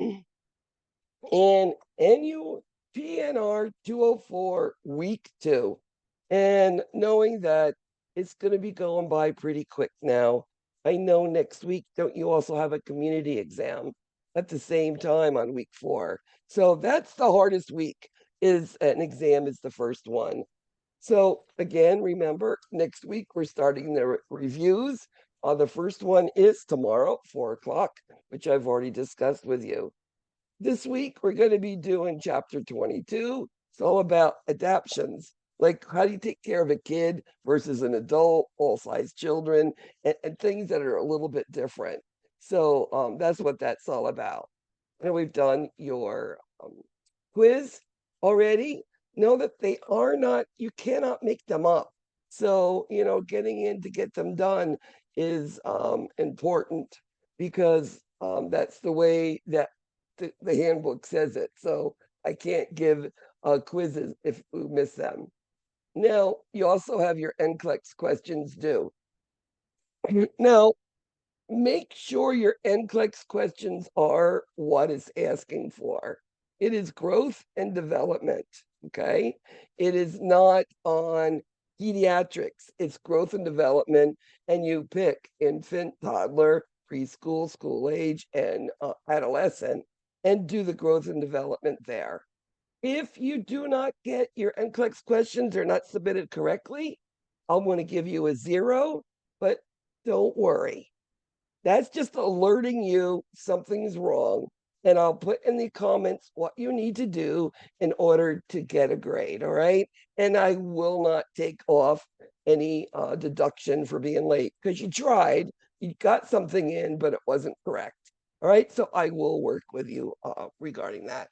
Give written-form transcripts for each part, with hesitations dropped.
And NU PNR204 week 2. And knowing that it's going to be going by pretty quick now. I know next week, don't you also have a community exam at the same time on week 4? So that's the hardest week, is an exam is the first one. So again, remember, next week we're starting the reviews. The first one is tomorrow, 4 o'clock, which I've already discussed with you. This week we're going to be doing chapter 22. It's all about adaptions, like how do you take care of a kid versus an adult, all size children, and things that are a little bit different. So that's what that's all about. And we've done your quiz already. Know that they are not, you cannot make them up. So, getting in to get them done is important, because that's the way that the handbook says it. So I can't give quizzes if we miss them. Now, you also have your NCLEX questions due. Now, make sure your NCLEX questions are what it's asking for. It is growth and development, okay? It is not on pediatrics. It's growth and development, and you pick infant, toddler, preschool, school age, and adolescent, and do the growth and development there. If you do not get your NCLEX questions or not submitted correctly, I'm going to give you a 0, but don't worry. That's just alerting you something's wrong. And I'll put in the comments what you need to do in order to get a grade. All right. And I will not take off any deduction for being late, because you tried, you got something in, but it wasn't correct. All right. So I will work with you regarding that.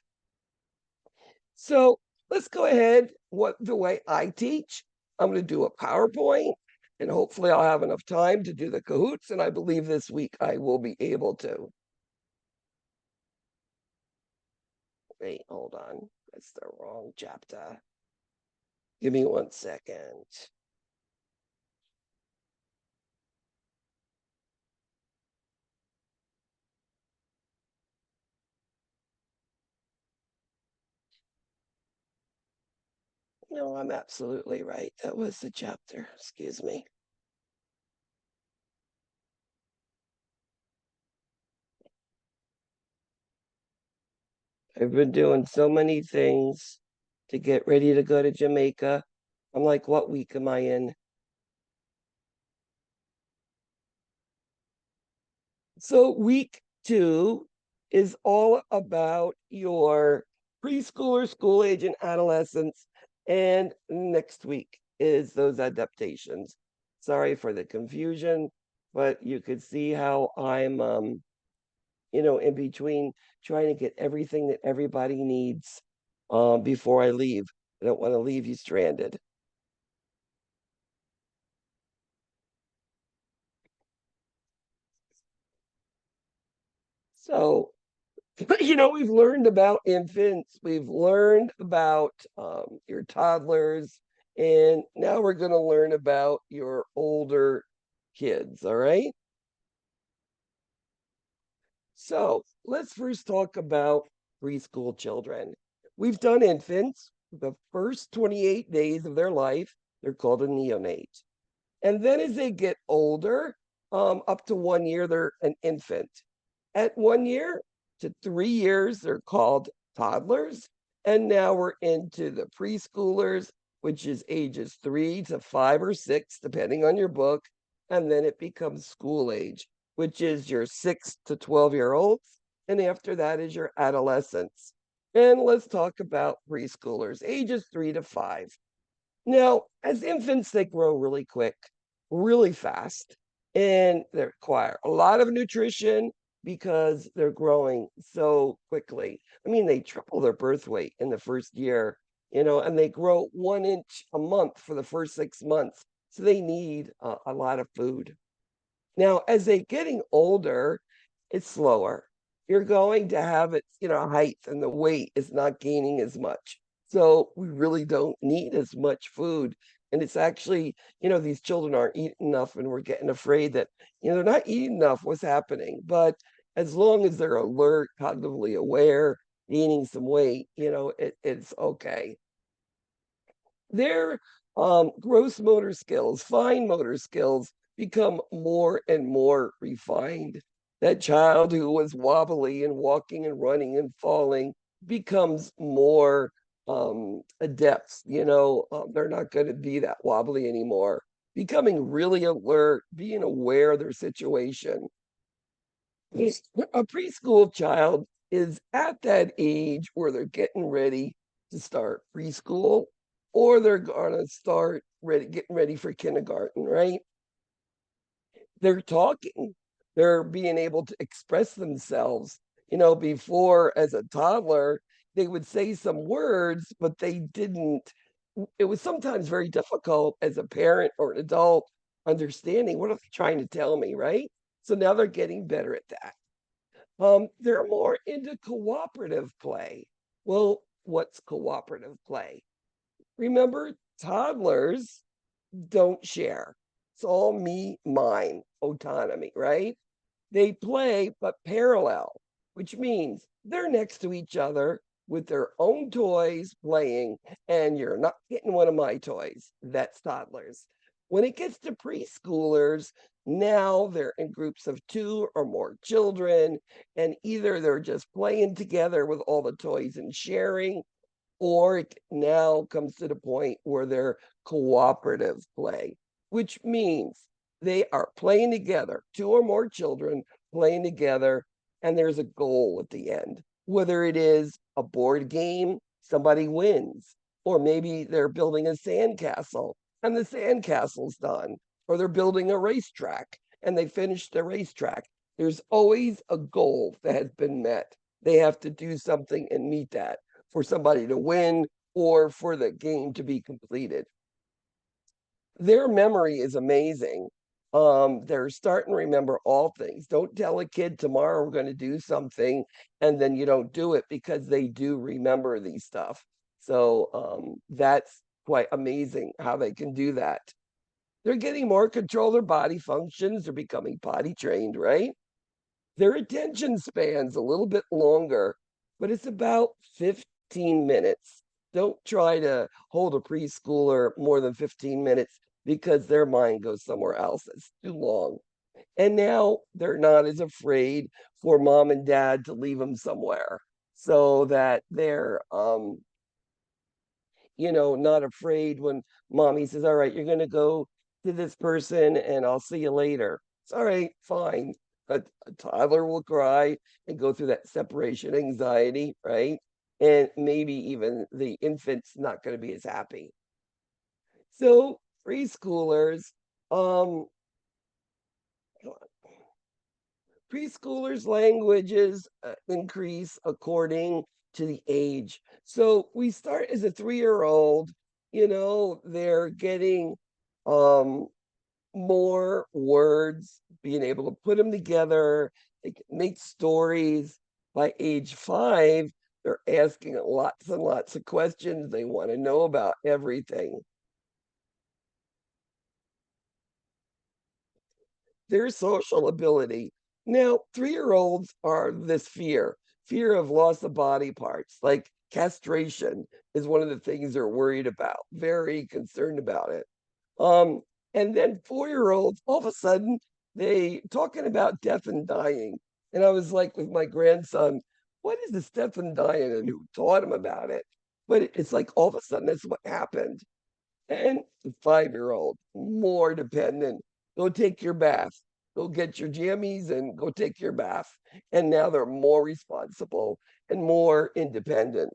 So let's go ahead. What the way I teach, I'm going to do a PowerPoint, and hopefully I'll have enough time to do the Kahoots. And I believe this week I will be able to. Wait, hold on. That's the wrong chapter. Give me 1 second. No, I'm absolutely right. That was the chapter. Excuse me. I've been doing so many things to get ready to go to Jamaica. I'm like, what week am I in? So week 2 is all about your preschooler, school age, and adolescents. And next week is those adaptations. Sorry for the confusion, but you could see how I'm, in between trying to get everything that everybody needs before I leave. I don't want to leave you stranded. So we've learned about infants, we've learned about your toddlers, and now we're going to learn about your older kids. All right. So let's first talk about preschool children. We've done infants. The first 28 days of their life, they're called a neonate. And then as they get older, up to 1 year, they're an infant. At 1 year to 3 years, they're called toddlers. And now we're into the preschoolers, which is ages 3 to 5 or 6, depending on your book. And then it becomes school age, which is your 6 to 12-year-olds. And after that is your adolescents. And let's talk about preschoolers, ages 3 to 5. Now, as infants, they grow really quick, really fast, and they require a lot of nutrition because they're growing so quickly. I mean, they triple their birth weight in the first year, and they grow 1 inch a month for the first 6 months. So they need a lot of food. Now, as they're getting older, it's slower. You're going to have its, height, and the weight is not gaining as much. So we really don't need as much food. And it's actually, these children aren't eating enough, and we're getting afraid that, they're not eating enough. What's happening? But As long as they're alert, cognitively aware, gaining some weight, it's okay. Their gross motor skills, fine motor skills become more and more refined. That child who was wobbly and walking and running and falling becomes more adept. They're not going to be that wobbly anymore. Becoming really alert, being aware of their situation. A preschool child is at that age where they're getting ready to start preschool, or they're gonna start getting ready for kindergarten, right? They're talking, they're being able to express themselves. Before, as a toddler, they would say some words, but they didn't. It was sometimes very difficult as a parent or an adult understanding what are they trying to tell me, right? So now they're getting better at that. They're more into cooperative play. Well, what's cooperative play? Remember, toddlers don't share. It's all me, mine, autonomy, right? They play, but parallel, which means they're next to each other with their own toys playing, and you're not getting one of my toys. That's toddlers. When it gets to preschoolers, now they're in groups of two or more children, and either they're just playing together with all the toys and sharing, or it now comes to the point where they're cooperative play, which means they are playing together, two or more children playing together, and there's a goal at the end. Whether it is a board game, somebody wins, or maybe they're building a sandcastle and the sandcastle's done, or they're building a racetrack and they finished the racetrack. There's always a goal that has been met. They have to do something and meet that for somebody to win or for the game to be completed. Their memory is amazing. They're starting to remember all things. Don't tell a kid tomorrow we're going to do something and then you don't do it, because they do remember these stuff. So that's quite amazing how they can do that. They're getting more control of their body functions. They're becoming potty trained, right? Their attention span's a little bit longer, but it's about 15 minutes. Don't try to hold a preschooler more than 15 minutes, because their mind goes somewhere else. It's too long. And now they're not as afraid for mom and dad to leave them somewhere, so that they're not afraid when mommy says, all right, you're going to go to this person and I'll see you later. It's all right, fine. A toddler will cry and go through that separation anxiety, right? And maybe even the infant's not going to be as happy. So preschoolers, um, preschoolers' languages increase according to the age. So we start as a 3-year old, they're getting um, more words, being able to put them together, they can make stories. By age 5, they're asking lots and lots of questions. They want to know about everything. Their social ability. Now, 3-year olds are this fear of loss of body parts, like castration is one of the things they're worried about, very concerned about it. Um, and then 4-year olds, all of a sudden, they talking about death and dying. And I was like with my grandson, what is this death and dying? And who taught him about it? But it's like all of a sudden that's what happened. And the 5-year old, more dependent. Go take your bath. Go get your jammies and go take your bath. And now they're more responsible and more independent.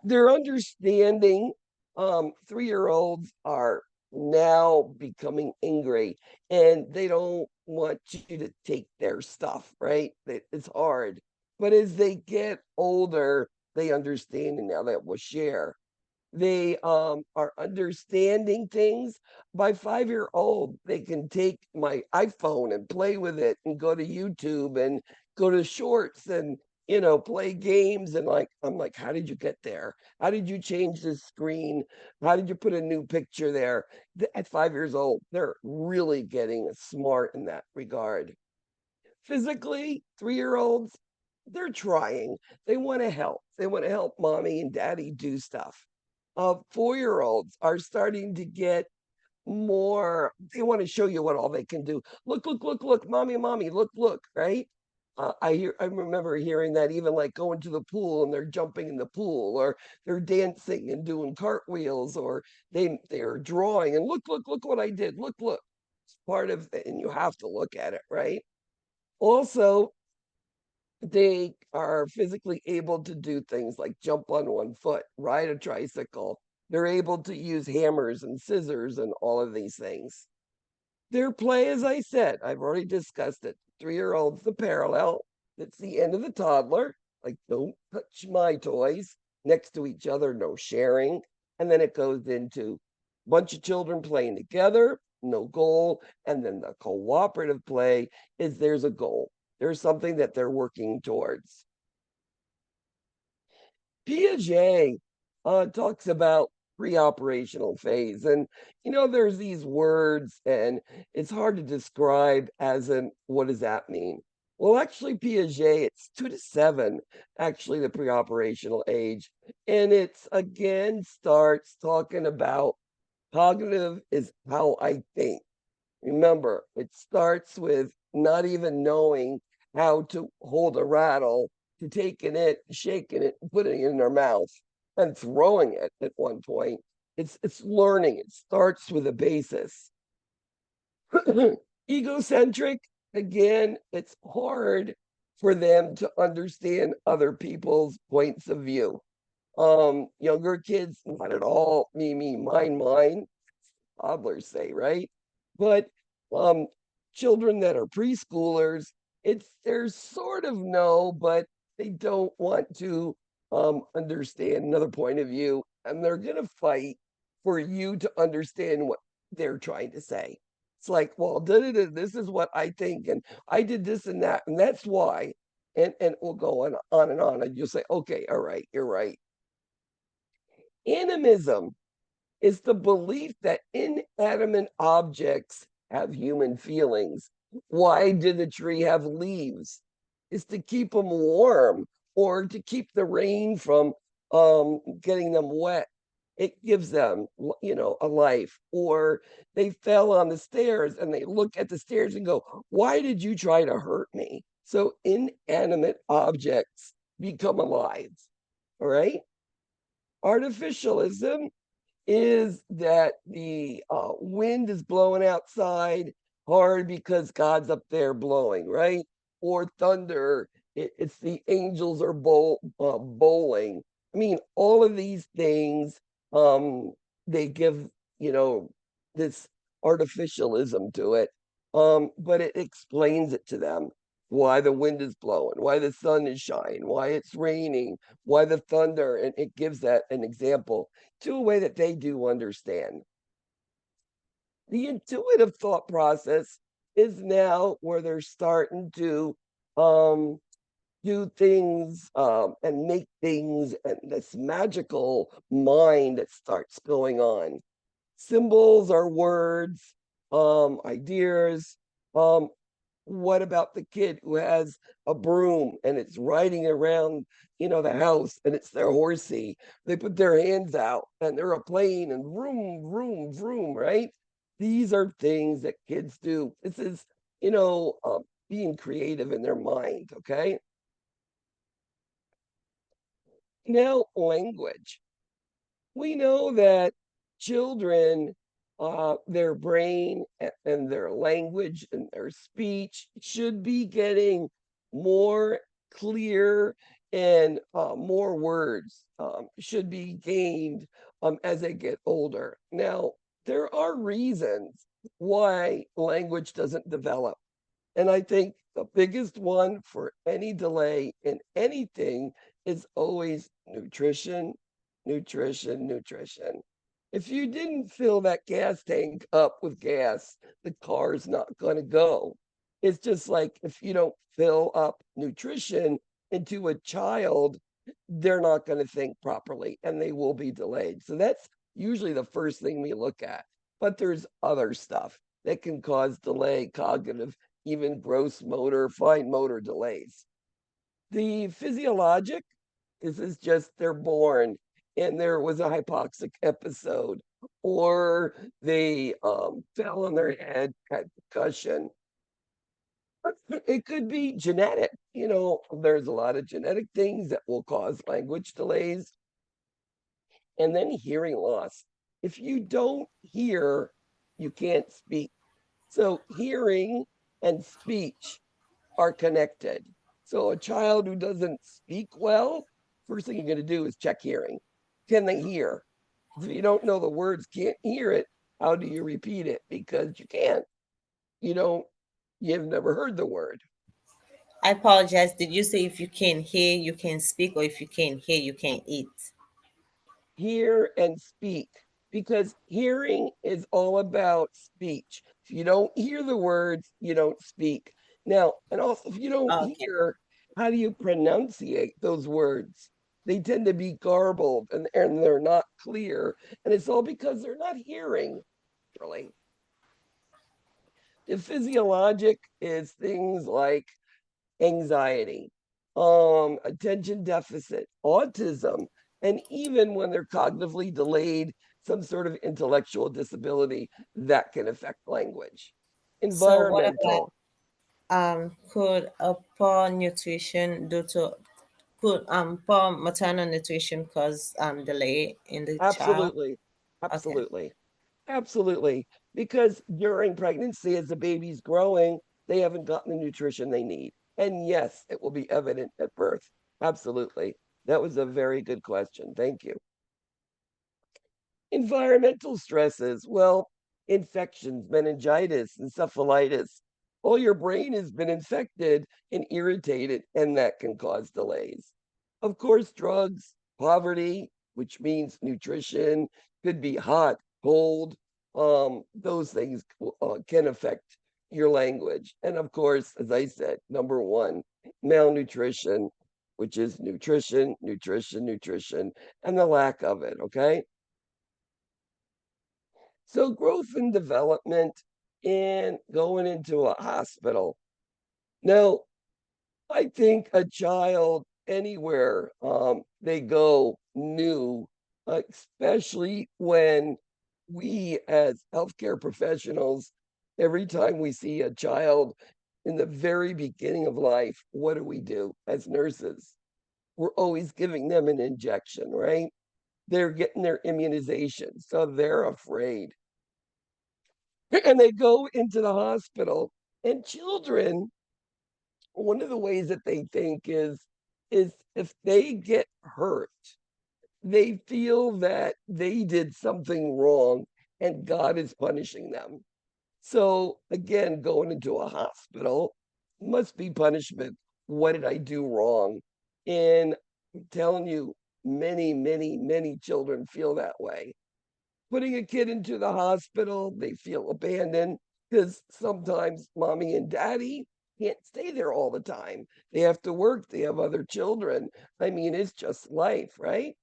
Their understanding, 3-year olds are now becoming angry and they don't want you to take their stuff, right? It's hard. But as they get older, they understand, and now that we'll share. They are understanding things. By 5-year old, they can take my iPhone and play with it and go to YouTube and go to shorts and play games. And like, I'm like, how did you get there? How did you change the screen? How did you put a new picture there? At 5 years old, they're really getting smart in that regard. Physically, 3-year-olds, they're trying. They want to help. They want to help mommy and daddy do stuff. 4-year-olds are starting to get more, they want to show you what all they can do. Look, look, look, look, mommy, look, look, right? I remember hearing that even like going to the pool and they're jumping in the pool, or they're dancing and doing cartwheels, or they're drawing and look what I did. Look. It's part of it, and you have to look at it, right? Also, they are physically able to do things like jump on one foot, ride a tricycle. They're able to use hammers and scissors and all of these things. Their play, as I said, I've already discussed it. 3-year-olds, the parallel. It's the end of the toddler, like don't touch my toys, next to each other, no sharing. And then it goes into a bunch of children playing together, no goal. And then the cooperative play is there's a goal. There's something that they're working towards. Piaget talks about pre-operational phase, and there's these words, and it's hard to describe as in what does that mean. Well, actually, Piaget, it's 2 to 7, actually the pre-operational age, and it's again starts talking about cognitive is how I think. Remember, it starts with not even knowing how to hold a rattle, to taking it, shaking it, putting it in their mouth, and throwing it at one point. It's learning. It starts with a basis. Egocentric, again, it's hard for them to understand other people's points of view. Younger kids, not at all, me, mine, toddlers say, right? But um, children that are preschoolers, there's sort of no, but they don't want to understand another point of view, and they're going to fight for you to understand what they're trying to say. It's like, well, this is what I think, and I did this and that's why, and we'll go on and on, and you'll say, okay, all right, you're right. Animism is the belief that inanimate objects have human feelings. Why did the tree have leaves? Is to keep them warm, or to keep the rain from getting them wet. It gives them, a life. Or they fell on the stairs and they look at the stairs and go, why did you try to hurt me? So inanimate objects become alive. All right. Artificialism is that the wind is blowing outside hard because God's up there blowing, right? Or thunder, it's the angels are bowling. I mean, all of these things, um, they give, you know, this artificialism to it, but it explains it to them why the wind is blowing, why the sun is shining, why it's raining, why the thunder, and it gives that an example to a way that they do understand. The intuitive thought process is now where they're starting to um, do things and make things, and this magical mind that starts going on. Symbols are words, ideas. Um, what about the kid who has a broom and it's riding around, the house, and it's their horsey? They put their hands out and they're a plane and vroom, vroom, vroom, right? These are things that kids do. This is, being creative in their mind, okay? Now, language. We know that children, their brain and their language and their speech should be getting more clear, and more words should be gained as they get older. Now, there are reasons why language doesn't develop. And I think the biggest one for any delay in anything is always nutrition, nutrition. If you didn't fill that gas tank up with gas, the car's not going to go. It's just like if you don't fill up nutrition into a child, they're not going to think properly and they will be delayed. So that's usually the first thing we look at. But there's other stuff that can cause delay, cognitive, even gross motor, fine motor delays. The physiologic is just they're born and there was a hypoxic episode, or they fell on their head, had concussion. It could be genetic. There's a lot of genetic things that will cause language delays. And then hearing loss. If you don't hear, you can't speak. So hearing and speech are connected. So a child who doesn't speak well, first thing you're going to do is check hearing. Can they hear? If you don't know the words, can't hear it, how do you repeat it? Because you can't. You don't, you've never heard the word. I apologize. Did you say if you can hear, you can speak, or if you can hear, you can eat? Hear and speak, because hearing is all about speech. If you don't hear the words, you don't speak. Now, and also, if you don't Okay. hear, how do you pronunciate those words? They tend to be garbled and they're not clear. And it's all because they're not hearing, really. The physiologic is things like anxiety, attention deficit, autism, and even when they're cognitively delayed, some sort of intellectual disability that can affect language. So what about Environmental, could a poor nutrition due to could poor maternal nutrition cause delay in the child? absolutely, Okay. absolutely, absolutely. Because during pregnancy, as the baby's growing, they haven't gotten the nutrition they need. And yes, it will be evident at birth. Absolutely. That was a very good question. Thank you. Environmental stresses, well, infections, meningitis, encephalitis. All your brain has been infected and irritated, and that can cause delays. Of course, drugs, poverty, which means nutrition, could be hot, cold. Those things can affect your language. And of course, as I said, number one, malnutrition, which is nutrition, nutrition, nutrition, and the lack of it. Okay. So growth and development and going into a hospital. Now, I think a child anywhere they go new, especially when we as healthcare professionals, every time we see a child in the very beginning of life, what do we do as nurses? We're always giving them an injection, right? They're getting their immunization, so they're afraid and they go into the hospital. And children, one of the ways that they think is if they get hurt, they feel that they did something wrong and God is punishing them. So again, going into a hospital must be punishment. What did I do wrong? And I'm telling you, many, many, many children feel that way. Putting a kid into the hospital, they feel abandoned because sometimes mommy and daddy can't stay there all the time. They have to work, they have other children. I mean, it's just life, right?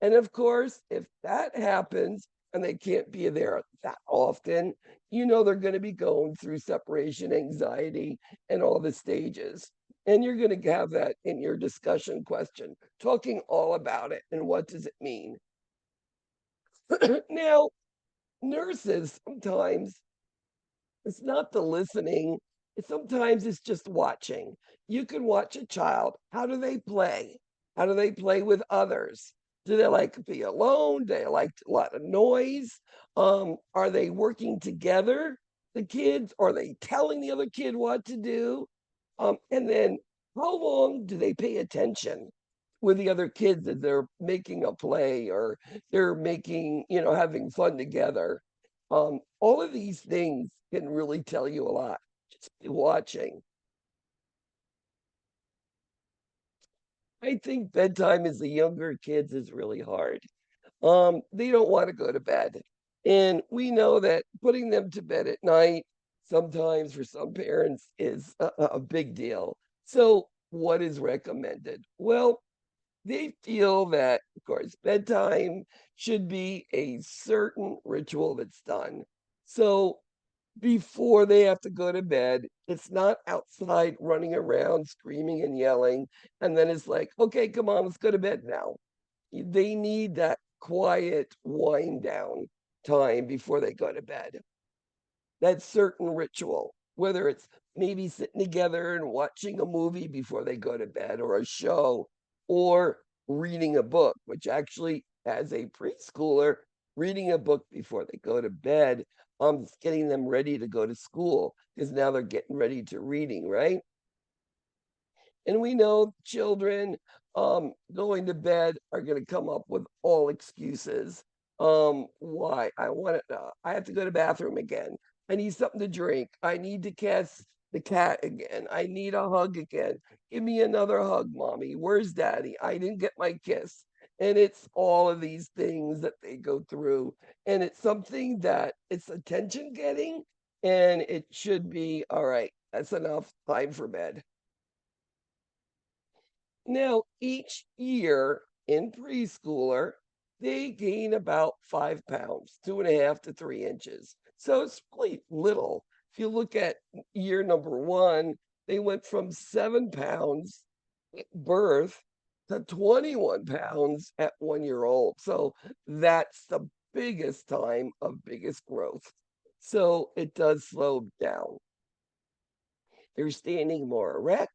And of course, if that happens and they can't be there that often, they're going to be going through separation anxiety and all the stages. And you're going to have that in your discussion question, talking all about it and what does it mean. Now, nurses sometimes it's not the listening, sometimes it's just watching. You can watch a child. How do they play? How do they play with others? Do they like to be alone? Do they like a lot of noise? Are they working together, the kids? Are they telling the other kid what to do? And then how long do they pay attention with the other kids as they're making a play or they're making, having fun together? All of these things can really tell you a lot just by watching. I think bedtime as the younger kids is really hard. They don't want to go to bed. And we know that putting them to bed at night sometimes for some parents is a big deal. So, what is recommended? Well, they feel that, of course, bedtime should be a certain ritual that's done. So, before they have to go to bed. It's not outside running around screaming and yelling. And then it's like, okay, come on, let's go to bed now. They need that quiet wind down time before they go to bed. That certain ritual, whether it's maybe sitting together and watching a movie before they go to bed or a show or reading a book, which actually, as a preschooler, reading a book before they go to bed, getting them ready to go to school because now they're getting ready to reading, right? And we know children going to bed are going to come up with all excuses. Why? I have to go to the bathroom again. I need something to drink. I need to kiss the cat again. I need a hug again. Give me another hug, mommy. Where's daddy? I didn't get my kiss. And it's all of these things that they go through. And it's something that it's attention getting, and it should be all right. That's enough time for bed. Now, each year in preschooler, they gain about 5 pounds, 2.5 to 3 inches. So it's really little. If you look at year number one, they went from 7 pounds at birth to 21 pounds at 1 year old. So that's the biggest time of biggest growth. So it does slow down. They're standing more erect.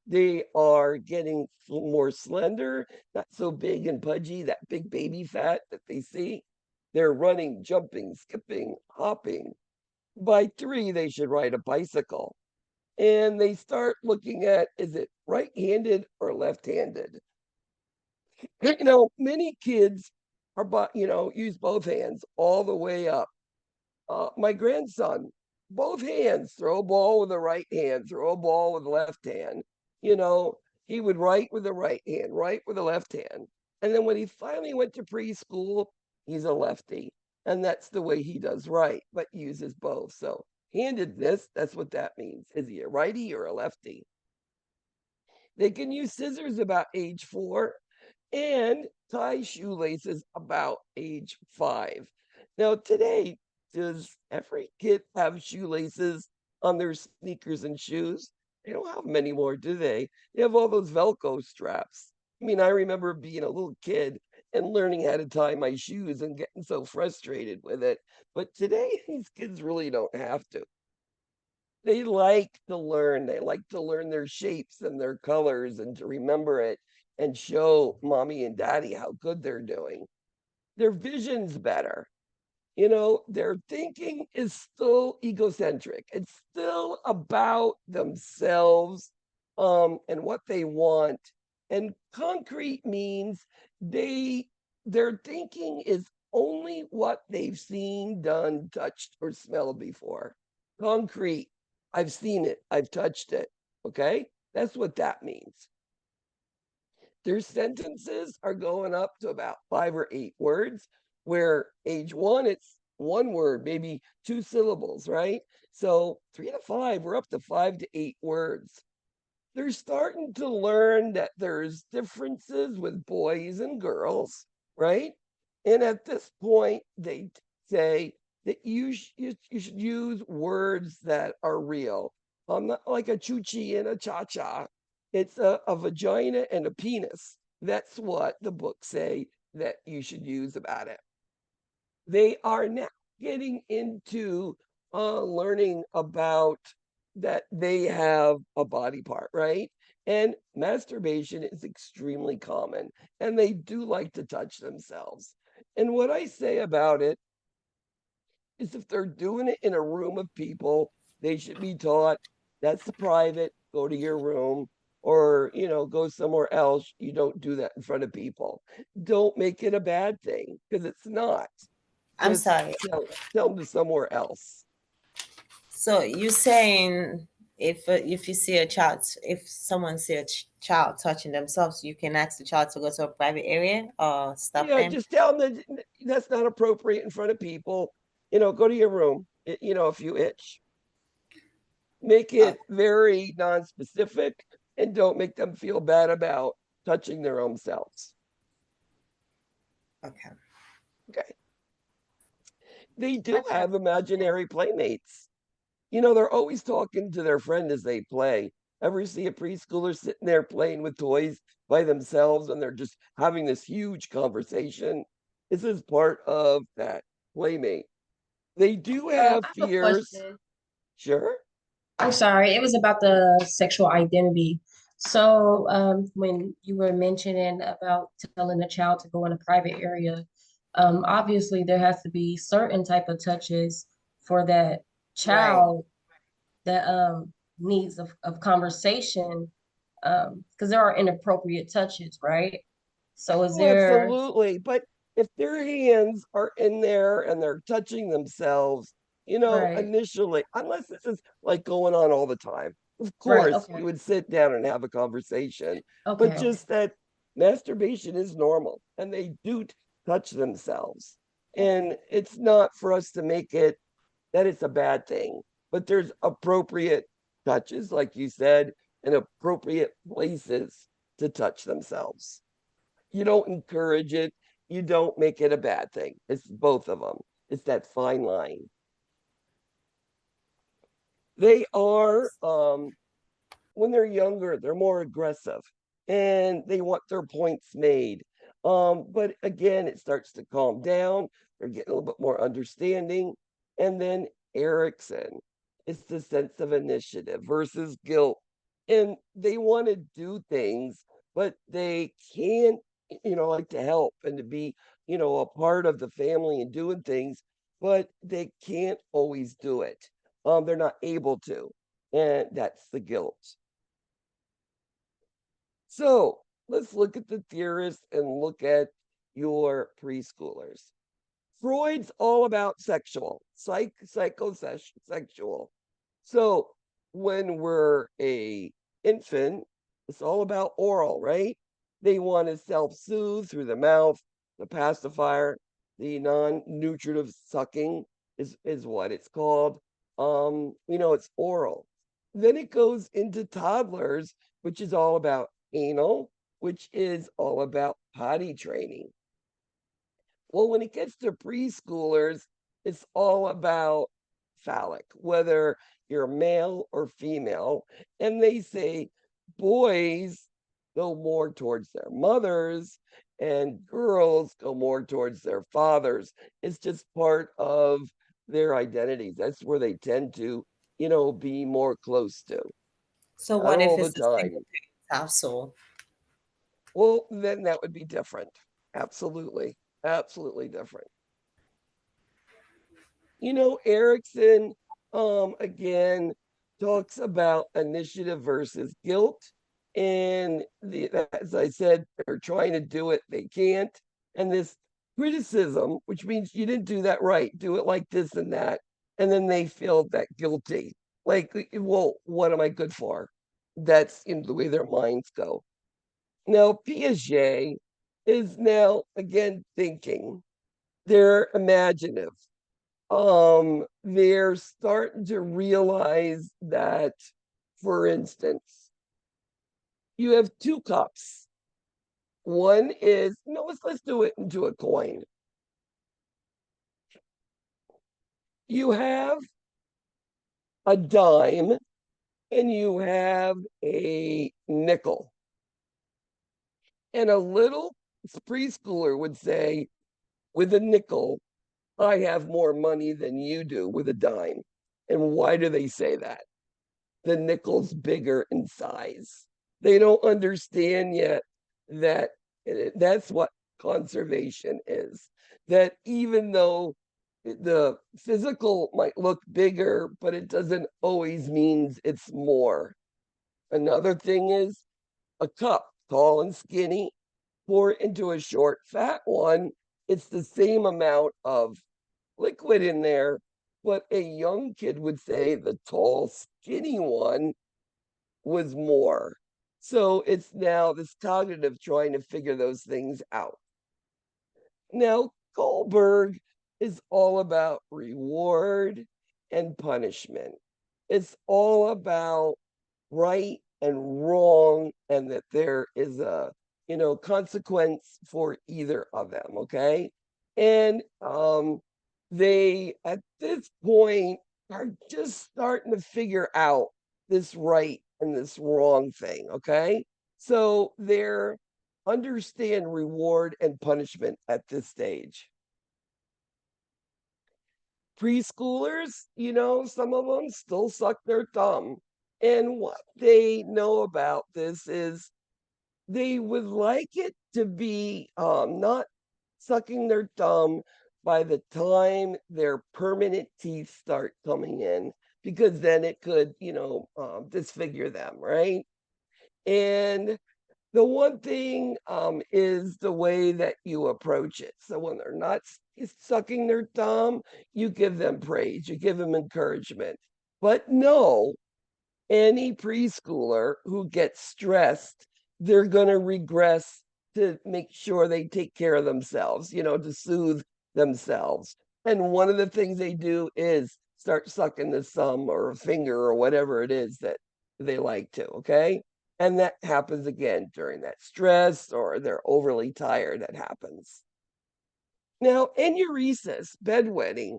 They are getting more slender, not so big and pudgy, that big baby fat that they see. They're running, jumping, skipping, hopping. By three, they should ride a bicycle. And they start looking at, is it right handed or left handed? Many kids use both hands all the way up. My grandson, both hands, throw a ball with the right hand, throw a ball with the left hand. You know, he would write with the right hand, write with the left hand. And then when he finally went to preschool, he's a lefty. And that's the way he does write, but uses both. So handedness, that's what that means. Is he a righty or a lefty? They can use scissors about age 4 and tie shoelaces about age 5. Now, today, does every kid have shoelaces on their sneakers and shoes? They don't have them anymore, do they? They have all those Velcro straps. I mean, I remember being a little kid and learning how to tie my shoes and getting so frustrated with it. But today, these kids really don't have to. They like to learn. They like to learn their shapes and their colors and to remember it and show mommy and daddy how good they're doing. Their vision's better. Their thinking is still egocentric. It's still about themselves, and what they want. And concrete means they their thinking is only what they've seen, done, touched, or smelled before. Concrete. I've seen it. I've touched it. Okay? That's what that means. Their sentences are going up to about 5 or 8 words, where age one, it's one word, maybe 2 syllables, right? So 3 to 5, we're up to 5 to 8 words. They're starting to learn that there's differences with boys and girls, right? And at this point, they say that you should use words that are real. Not like a choochie and a cha-cha. It's a vagina and a penis. That's what the books say that you should use about it. They are now getting into learning about that they have a body part, right? And masturbation is extremely common, and they do like to touch themselves. And what I say about it is if they're doing it in a room of people, they should be taught that's private, go to your room, or go somewhere else. You don't do that in front of people. Don't make it a bad thing because it's not. I'm Just sorry. tell them to somewhere else. So you saying if you see a child, if someone see a child touching themselves, you can ask the child to go to a private area or stop Yeah, them. just tell them that that's not appropriate in front of people. Go to your room. If you itch, make Oh, it very non-specific and don't make them feel bad about touching their own selves. okay. Okay. They do Okay. have imaginary playmates. they're always talking to their friend as they play. Ever see a preschooler sitting there playing with toys by themselves and they're just having this huge conversation? This is part of that playmate. They do have I have a fears. question. Sure. I'm sorry, it was about the sexual identity. So, when you were mentioning about telling a child to go in a private area, obviously there has to be certain type of touches for that Right. child that needs of conversation, because there are inappropriate touches, right? So, is Oh, there absolutely. But if their hands are in there and they're touching themselves, right, initially, unless this is like going on all the time, of right, course, okay, you would sit down and have a conversation. But okay, okay, just that masturbation is normal and they do touch themselves. okay. And it's not for us to make it that it's a bad thing, but there's appropriate touches, like you said, and appropriate places to touch themselves. You don't encourage it, you don't make it a bad thing. It's both of them. It's that fine line. They are when they're younger, they're more aggressive and they want their points made. But again, it starts to calm down. They're getting a little bit more understanding. And then Erickson, it's the sense of initiative versus guilt. And they want to do things, but they can't, like to help and to be, a part of the family and doing things, but they can't always do it. They're not able to. And that's the guilt. So let's look at the theorists and look at your preschoolers. Freud's all about psychosexual. So when we're a infant, it's all about oral, right? They want to self-soothe through the mouth, the pacifier, the non-nutritive sucking is what it's called. It's oral. Then it goes into toddlers, which is all about anal, which is all about potty training. Well, when it gets to preschoolers, it's all about phallic, whether you're male or female. And they say boys go more towards their mothers and girls go more towards their fathers. It's just part of their identities. That's where they tend to, be more close to. So Not what if all the it's a single time. household? Well, then that would be different. Absolutely. Absolutely different. Erickson, again, talks about initiative versus guilt. And as I said, they're trying to do it, they can't. And this criticism, which means you didn't do that right, do it like this and that. And then they feel that guilty. Like, well, what am I good for? That's the way their minds go. Now, Piaget is now again thinking. They're imaginative. They're starting to realize that, for instance, you have two cups. One is no, let's do it into a coin. You have a dime and you have a nickel. And a little preschooler would say, with a nickel, I have more money than you do with a dime. And why do they say that? The nickel's bigger in size. They don't understand yet that that's what conservation is. That even though the physical might look bigger, but it doesn't always means it's more. Another thing is a cup, tall and skinny, pour into a short, fat one. It's the same amount of liquid in there, but a young kid would say the tall, skinny one was more. So it's now this cognitive trying to figure those things out. Now, Goldberg is all about reward and punishment. It's all about right and wrong, and that there is a consequence for either of them. Okay, and they at this point are just starting to figure out this right and this wrong thing. Okay. So they're understand reward and punishment at this stage. Preschoolers, some of them still suck their thumb. And what they know about this is they would like it to be not sucking their thumb by the time their permanent teeth start coming in, because then it could, disfigure them, right? And the one thing is the way that you approach it. So when they're not sucking their thumb, you give them praise, you give them encouragement. But no, any preschooler who gets stressed, they're going to regress to make sure they take care of themselves, to soothe themselves. And one of the things they do is start sucking the thumb or a finger or whatever it is that they like to. Okay. And that happens again during that stress or they're overly tired. That happens. Now, enuresis, bedwetting,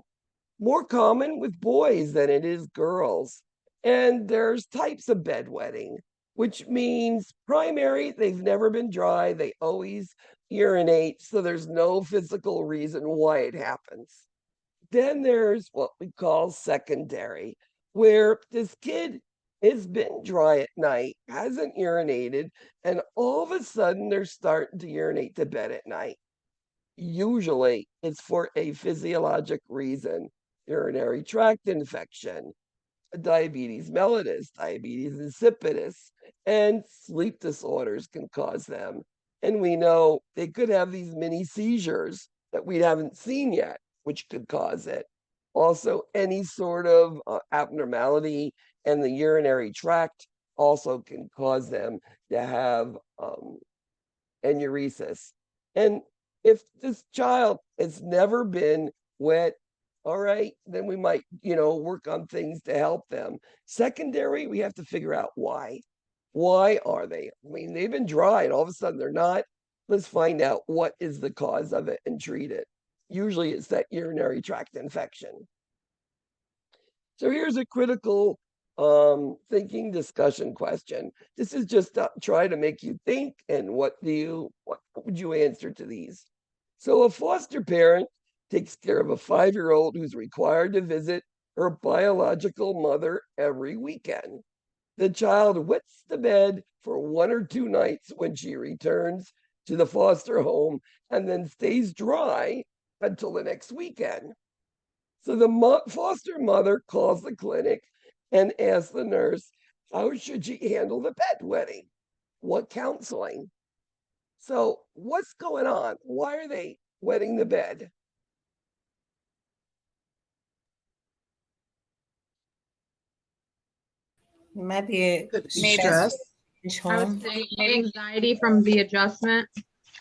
more common with boys than it is girls. And there's types of bedwetting, which means primary, they've never been dry, they always urinate, so there's no physical reason why it happens. Then there's what we call secondary, where this kid has been dry at night, hasn't urinated, and all of a sudden they're starting to urinate to bed at night. Usually it's for a physiologic reason, urinary tract infection, diabetes mellitus, diabetes insipidus, and sleep disorders can cause them. And we know they could have these mini seizures that we haven't seen yet, which could cause it. Also, any sort of abnormality in the urinary tract also can cause them to have enuresis. And if this child has never been wet, all right, then we might, work on things to help them. Secondary, we have to figure out why. Why are they? I mean, they've been dry and all of a sudden they're not. Let's find out what is the cause of it and treat it. Usually it's that urinary tract infection. So here's a critical thinking discussion question. This is just to try to make you think, and what would you answer to these? So a foster parent takes care of a 5-year-old who's required to visit her biological mother every weekend. The child wets the bed for 1 or 2 nights when she returns to the foster home and then stays dry until the next weekend. So the foster mother calls the clinic and asks the nurse, how should she handle the bedwetting? What counseling? So what's going on? Why are they wetting the bed? It might be Could be Maybe. stress. I would say anxiety from the adjustment.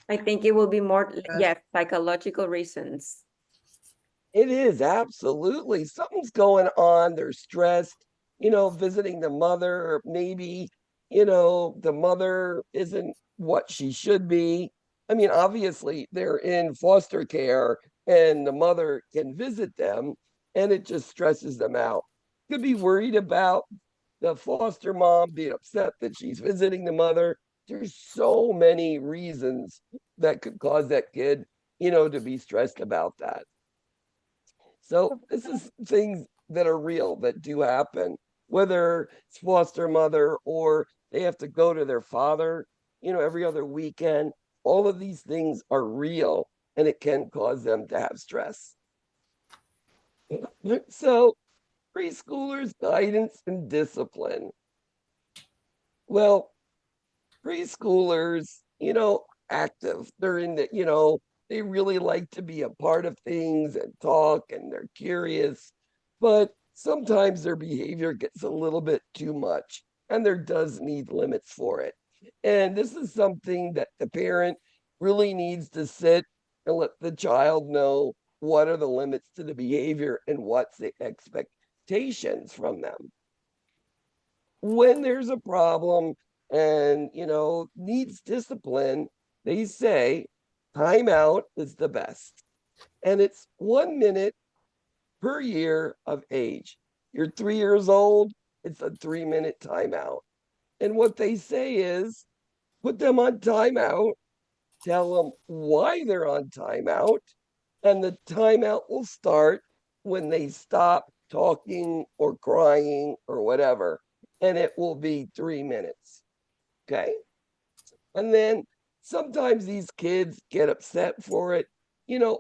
I think it will be more, yes, psychological reasons. It is absolutely something's going on. They're stressed, visiting the mother, or maybe, the mother isn't what she should be. I mean, obviously, they're in foster care and the mother can visit them and it just stresses them out. Could be worried about the foster mom being upset that she's visiting the mother. There's so many reasons that could cause that kid, to be stressed about that. So this is things that are real that do happen, whether it's foster mother or they have to go to their father, every other weekend. All of these things are real and it can cause them to have stress. So preschoolers, guidance and discipline. Well, preschoolers, active. They're in the, they really like to be a part of things and talk and they're curious, but sometimes their behavior gets a little bit too much and there does need limits for it. And this is something that the parent really needs to sit and let the child know what are the limits to the behavior and what's the expectations from them. When there's a problem and needs discipline, they say timeout is the best, and it's 1 minute per year of age. You're 3 years old, it's a 3-minute timeout. And what they say is put them on timeout, tell them why they're on timeout, and the timeout will start when they stop talking or crying or whatever. And it will be 3 minutes. Okay. And then sometimes these kids get upset for it.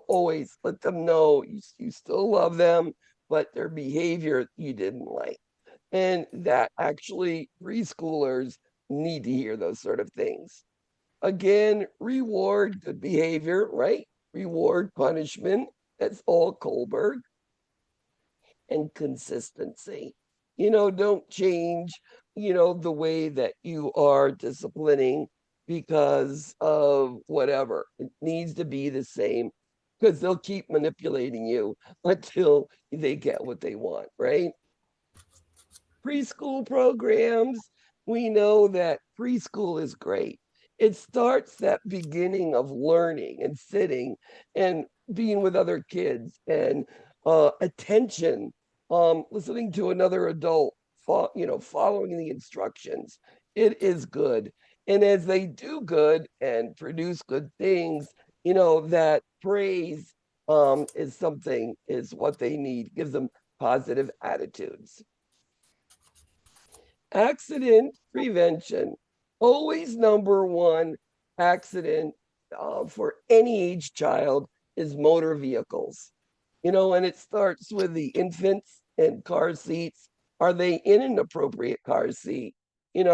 Always let them know you still love them, but their behavior you didn't like. And that actually preschoolers need to hear those sort of things. Again, reward good behavior, right? Reward punishment. That's all Kohlberg. And consistency. Don't change, the way that you are disciplining because of whatever. It needs to be the same because they'll keep manipulating you until they get what they want, right? Preschool programs, we know that preschool is great. It starts that beginning of learning and sitting and being with other kids and attention, listening to another adult, following the instructions. It is good. And as they do good and produce good things, that praise is what they need, gives them positive attitudes. Accident prevention. Always number one accident for any age child is motor vehicles. And it starts with the infants and car seats. Are they in an appropriate car seat? It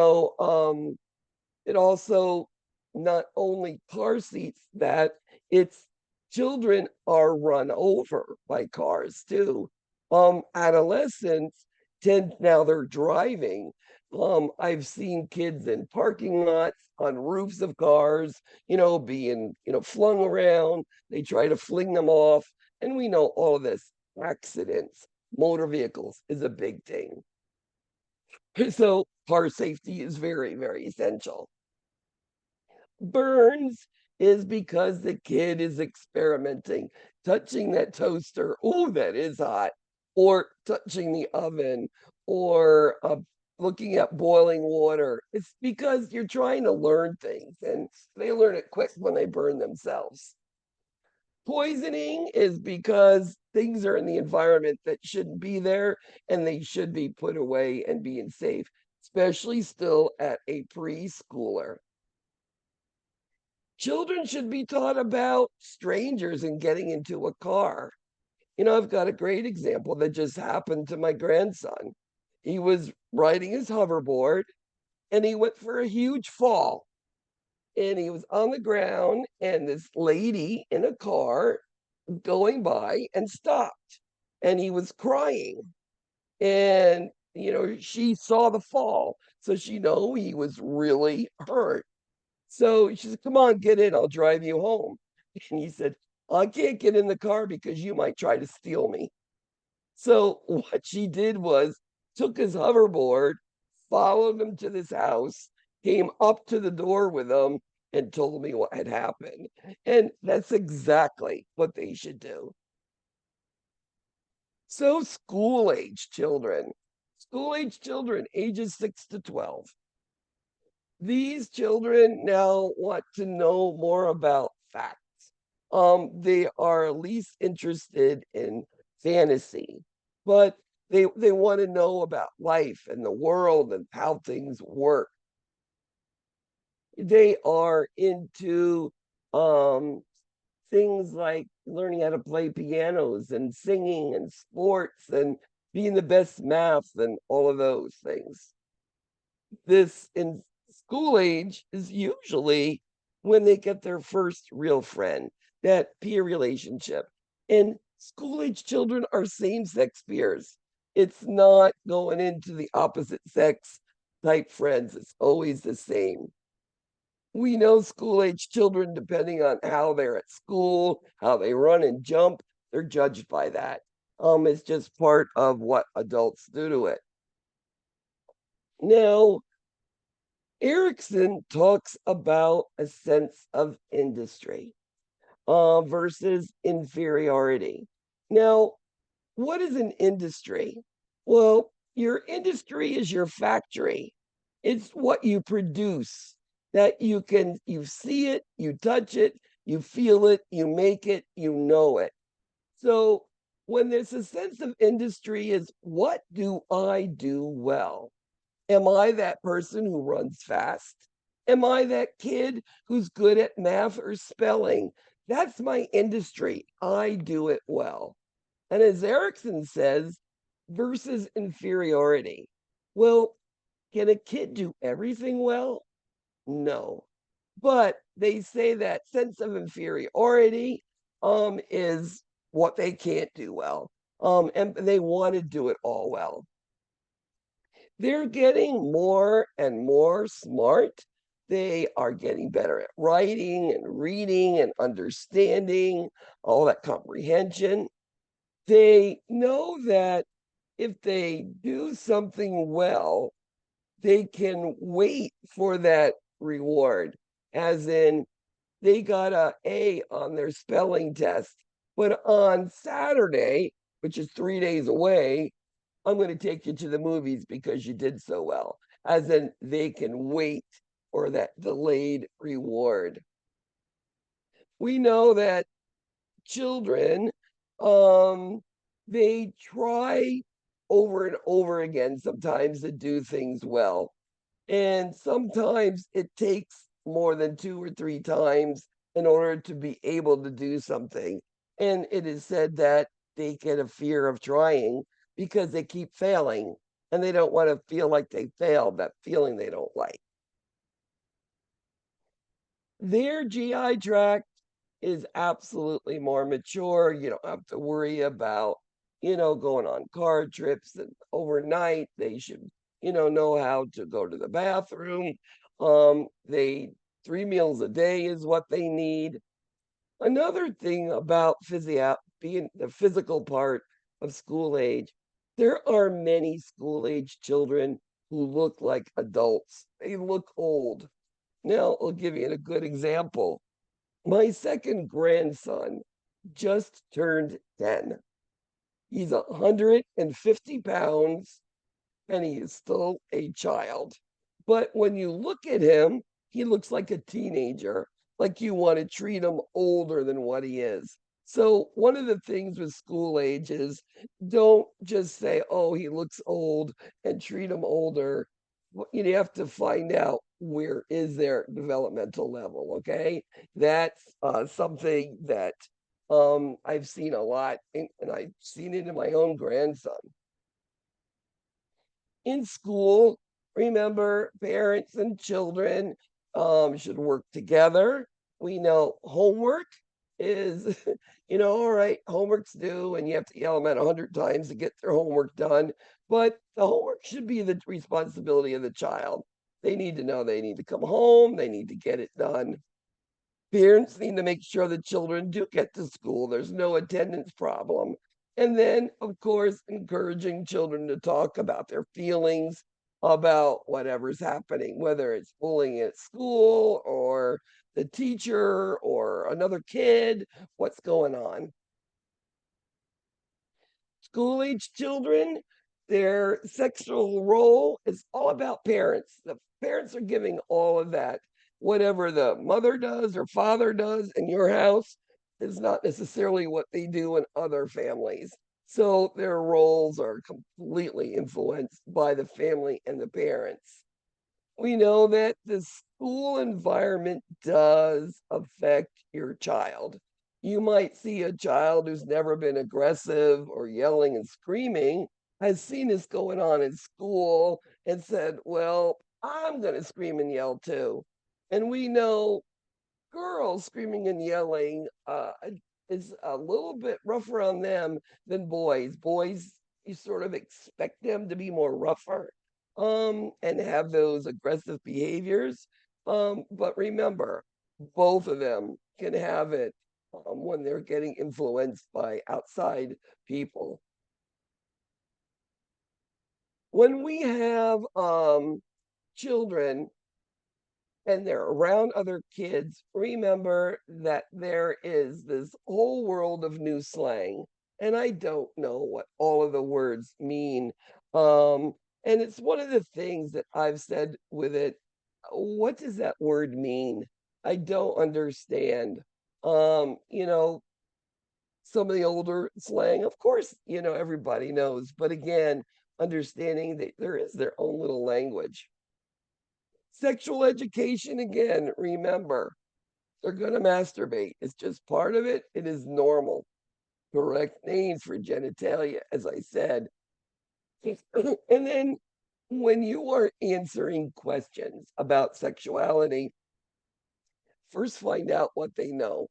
also not only car seats that it's children are run over by cars too. Adolescents tend now they're driving. I've seen kids in parking lots on roofs of cars, being, flung around. They try to fling them off. And we know all of this. Accidents, motor vehicles is a big thing. So car safety is very, very essential. Burns is because the kid is experimenting, touching that toaster. Oh, that is hot. Or touching the oven or looking at boiling water. It's because you're trying to learn things and they learn it quick when they burn themselves. Poisoning is because things are in the environment that shouldn't be there and they should be put away and being safe, especially still at a preschooler. Children should be taught about strangers and getting into a car. I've got a great example that just happened to my grandson. He was riding his hoverboard and he went for a huge fall. And he was on the ground, and this lady in a car going by and stopped. And he was crying. And, she saw the fall. So she knew he was really hurt. So she said, come on, get in. I'll drive you home. And he said, I can't get in the car because you might try to steal me. So what she did was took his hoverboard, followed him to this house, came up to the door with him, and told me what had happened. And that's exactly what they should do. So school age children, ages 6 to 12. These children now want to know more about facts. They are least interested in fantasy, but they want to know about life and the world and how things work. They are into things like learning how to play pianos and singing and sports and being the best math and all of those things. This in school age is usually when they get their first real friend, that peer relationship. And school age children are same sex peers. It's not going into the opposite sex type friends, it's always the same. We know school age children, depending on how they're at school, how they run and jump, they're judged by that. It's just part of what adults do to it. Now, Erickson talks about a sense of industry versus inferiority. Now, what is an industry? Well, your industry is your factory. It's what you produce that you see it, you touch it, you feel it, you make it, you know it. So when there's a sense of industry is what do I do well? Am I that person who runs fast? Am I that kid who's good at math or spelling? That's my industry. I do it well. And as Erickson says, versus inferiority. Well, can a kid do everything well? No. But they say that sense of inferiority is what they can't do well. And they want to do it all well. They're getting more and more smart. They are getting better at writing and reading and understanding, all that comprehension. They know that if they do something well, they can wait for that reward, as in they got a A on their spelling test, but on Saturday, which is 3 days away, I'm going to take you to the movies because you did so well, as in they can wait for that delayed reward. We know that children, they try over and over again sometimes to do things well. And sometimes it takes more than 2 or 3 times in order to be able to do something. And it is said that they get a fear of trying because they keep failing and they don't want to feel like they failed, that feeling they don't like. Their GI tract is absolutely more mature. You don't have to worry about, going on car trips and overnight. They should, know how to go to the bathroom. They 3 meals a day is what they need. Another thing about being the physical part of school age, there are many school age children who look like adults. They look old. Now, I'll give you a good example. My second grandson just turned 10. He's 150 pounds and he is still a child. But when you look at him, he looks like a teenager, like you want to treat him older than what he is. So, one of the things with school age is don't just say, oh, he looks old and treat him older. You have to find out where is their developmental level. Okay. That's something that I've seen a lot, and I've seen it in my own grandson. In school, remember, parents and children should work together. We know homework is, all right, homework's due, and you have to yell them at 100 times to get their homework done. But the homework should be the responsibility of the child. They need to know they need to come home, they need to get it done. Parents need to make sure the children do get to school. There's no attendance problem. And then, of course, encouraging children to talk about their feelings about whatever's happening, whether it's bullying at school or the teacher or another kid, what's going on. School age children, their sexual role is all about parents. The parents are giving all of that. Whatever the mother does or father does in your house is not necessarily what they do in other families. So their roles are completely influenced by the family and the parents. We know that the school environment does affect your child. You might see a child who's never been aggressive or yelling and screaming, has seen this going on in school and said, well, I'm going to scream and yell too. And we know girls screaming and yelling is a little bit rougher on them than boys. Boys, you sort of expect them to be more rougher and have those aggressive behaviors. But remember, both of them can have it when they're getting influenced by outside people. When we have children and they're around other kids, remember that there is this whole world of new slang. And I don't know what all of the words mean, And it's one of the things that I've said with it. What does that word mean? I don't understand. You know, some of the older slang, of course, everybody knows, but again, understanding that there is their own little language. Sexual education, again, remember, they're going to masturbate. It's just part of it. It is normal. Correct names for genitalia, as I said. And then when you are answering questions about sexuality, first find out what they know.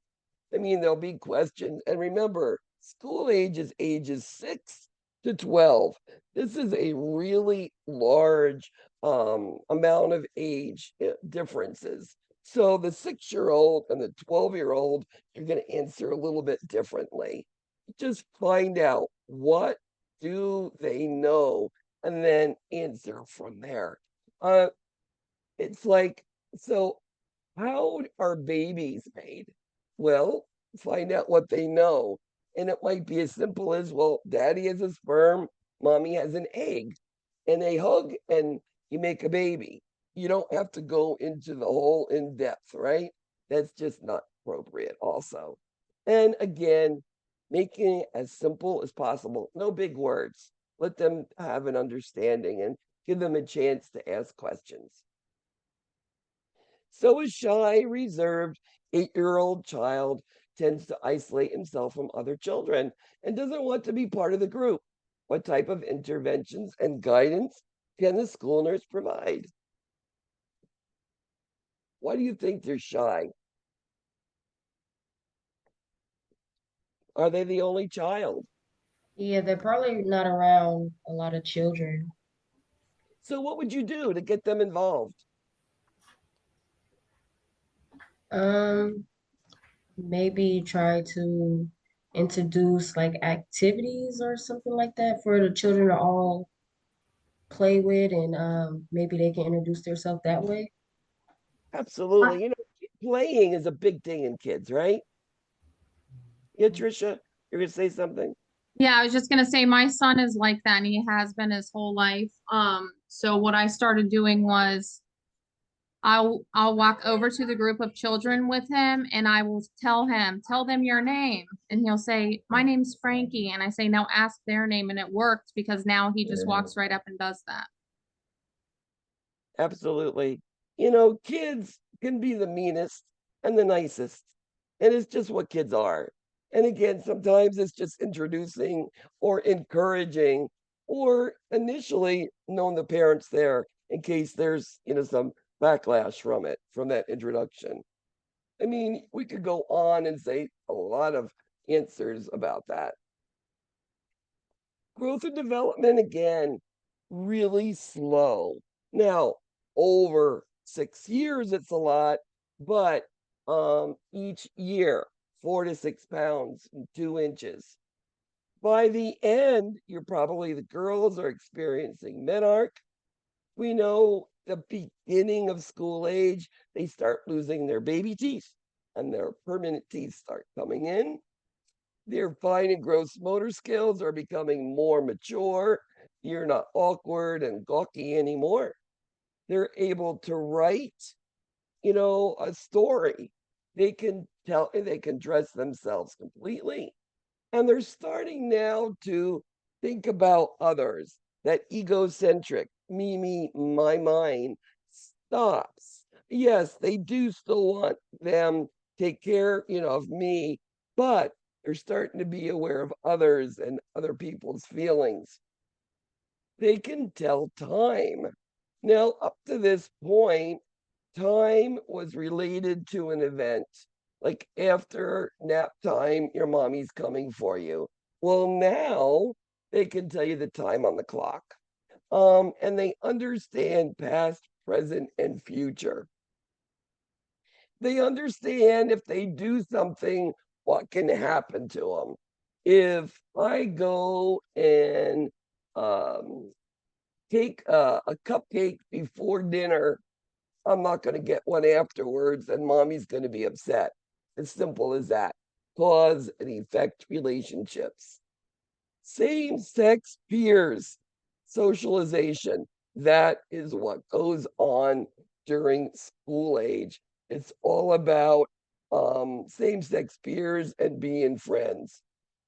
I mean, there'll be questions. And remember, school age is ages 6 to 12. This is a really large amount of age differences. So the 6-year-old and the 12-year-old, you're going to answer a little bit differently. Just find out what do they know and then answer from there. It's like, so how are babies made? Well, find out what they know. And it might be as simple as, well, daddy has a sperm, mommy has an egg, and they hug and you make a baby. You don't have to go into the whole in depth, right? That's just not appropriate, also. And again, making it as simple as possible. No big words. Let them have an understanding and give them a chance to ask questions. So a shy, reserved 8-year-old child tends to isolate himself from other children and doesn't want to be part of the group. What type of interventions and guidance can the school nurse provide? Why do you think they're shy? Are they the only child? Yeah, they're probably not around a lot of children. So what would you do to get them involved? Um, Maybe try to introduce like activities or something like that for the children to all play with, and maybe they can introduce themselves that way. Absolutely. Playing is a big thing in kids, right? Yeah, Trisha, you're gonna say something? Yeah, I was just gonna say my son is like that and he has been his whole life. So what I started doing was I'll walk over to the group of children with him and I will tell him, tell them your name. And he'll say, my name's Frankie. And I say, now ask their name. And it worked because now he just walks right up and does that. Absolutely. Kids can be the meanest and the nicest, and it's just what kids are. And again, sometimes it's just introducing or encouraging or initially knowing the parents there in case there's, some backlash from it, from that introduction. I mean, we could go on and say a lot of answers about that. Growth and development, again, really slow. Now, over 6 years, it's a lot, but each year, 4 to 6 pounds, 2 inches. By the end, the girls are experiencing menarche. We know the beginning of school age, they start losing their baby teeth and their permanent teeth start coming in. Their fine and gross motor skills are becoming more mature. You're not awkward and gawky anymore. They're able to write, a story. They can dress themselves completely. And they're starting now to think about others. That egocentric, me, my, mine stops. Yes, they do still want them take care, of me, but they're starting to be aware of others and other people's feelings. They can tell time. Now, up to this point, time was related to an event. Like after nap time, your mommy's coming for you. Well, now they can tell you the time on the clock. And they understand past, present, and future. They understand if they do something, what can happen to them. If I go and take a cupcake before dinner, I'm not going to get one afterwards, and mommy's going to be upset. As simple as that. Cause and effect relationships. Same sex peers. socialization. That is what goes on during school age. It's all about same-sex peers and being friends.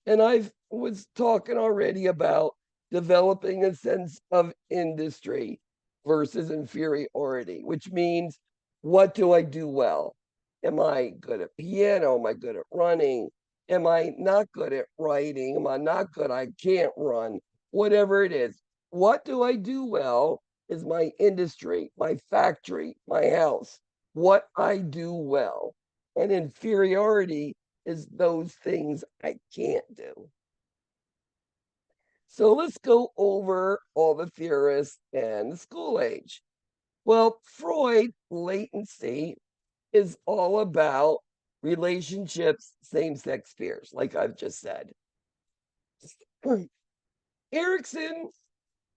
And I was talking already about developing a sense of industry versus inferiority, which means, what do I do well? Am I good at piano? Am I good at running? Am I not good at writing? Am I not good? I can't run. Whatever it is, what do I do well is my industry, my factory, my house, what I do well. And inferiority is those things I can't do. So let's go over all the theorists and the school age. Well, Freud, latency, is all about relationships, same-sex peers, like I've just said. Erickson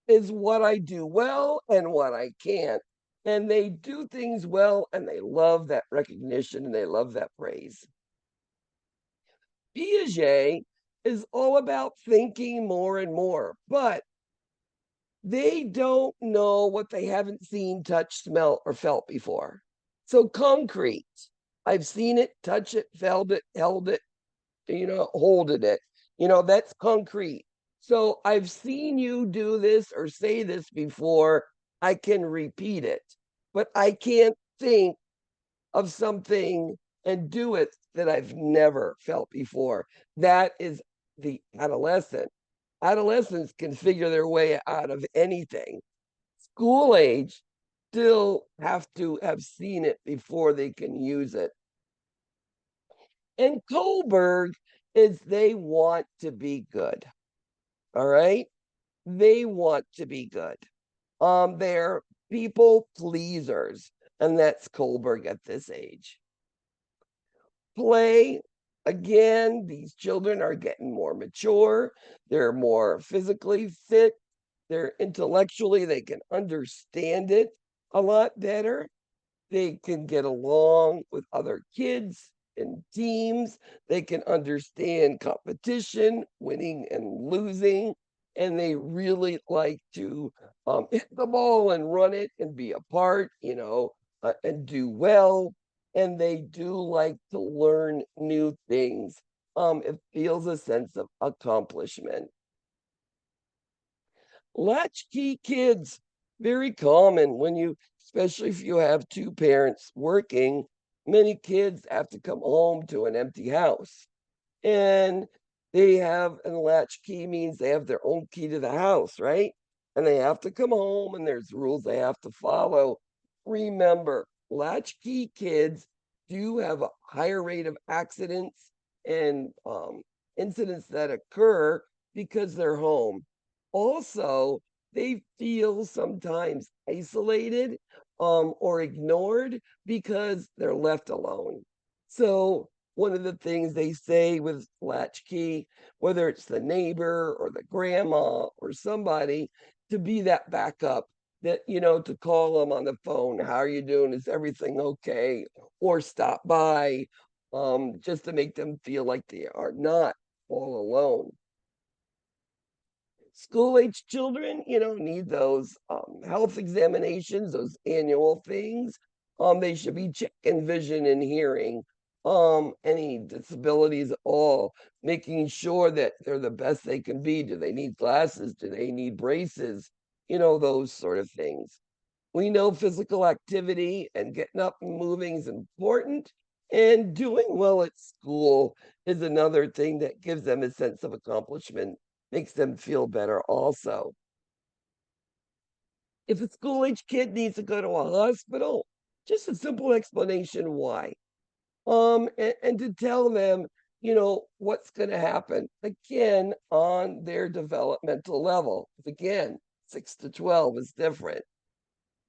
is what I do well and what I can't. And they do things well and they love that recognition and they love that praise. Piaget is all about thinking more and more, but they don't know what they haven't seen, touched, smelt, or felt before. So concrete, I've seen it, touch it, felt it, held it, holding it. That's concrete. So I've seen you do this or say this before. I can repeat it, but I can't think of something and do it that I've never felt before. That is the adolescent. Adolescents can figure their way out of anything. School age still have to have seen it before they can use it. And Kohlberg is they want to be good. All right. They want to be good. They're people pleasers. And that's Kohlberg at this age. Play, again, these children are getting more mature. They're more physically fit. They're intellectually, they can understand it a lot better. They can get along with other kids and teams. They can understand competition, winning and losing. And they really like to hit the ball and run it and be a part, and do well. And they do like to learn new things. It feels a sense of accomplishment. Latchkey kids, very common when especially if you have two parents working, many kids have to come home to an empty house. And they have, and latchkey means they have their own key to the house, right? And they have to come home and there's rules they have to follow. Remember, latchkey kids do have a higher rate of accidents and incidents that occur because they're home. Also, they feel sometimes isolated or ignored because they're left alone. So one of the things they say with latchkey, whether it's the neighbor or the grandma or somebody, to be that backup, that, to call them on the phone, how are you doing? Is everything okay? Or stop by, just to make them feel like they are not all alone. School-age children, need those health examinations, those annual things. They should be checking vision and hearing, any disabilities at all, making sure that they're the best they can be. Do they need glasses? Do they need braces? Those sort of things. We know physical activity and getting up and moving is important, and doing well at school is another thing that gives them a sense of accomplishment, makes them feel better also. If a school-age kid needs to go to a hospital, just a simple explanation why. And to tell them, what's going to happen, again, on their developmental level. Again, 6 to 12 is different.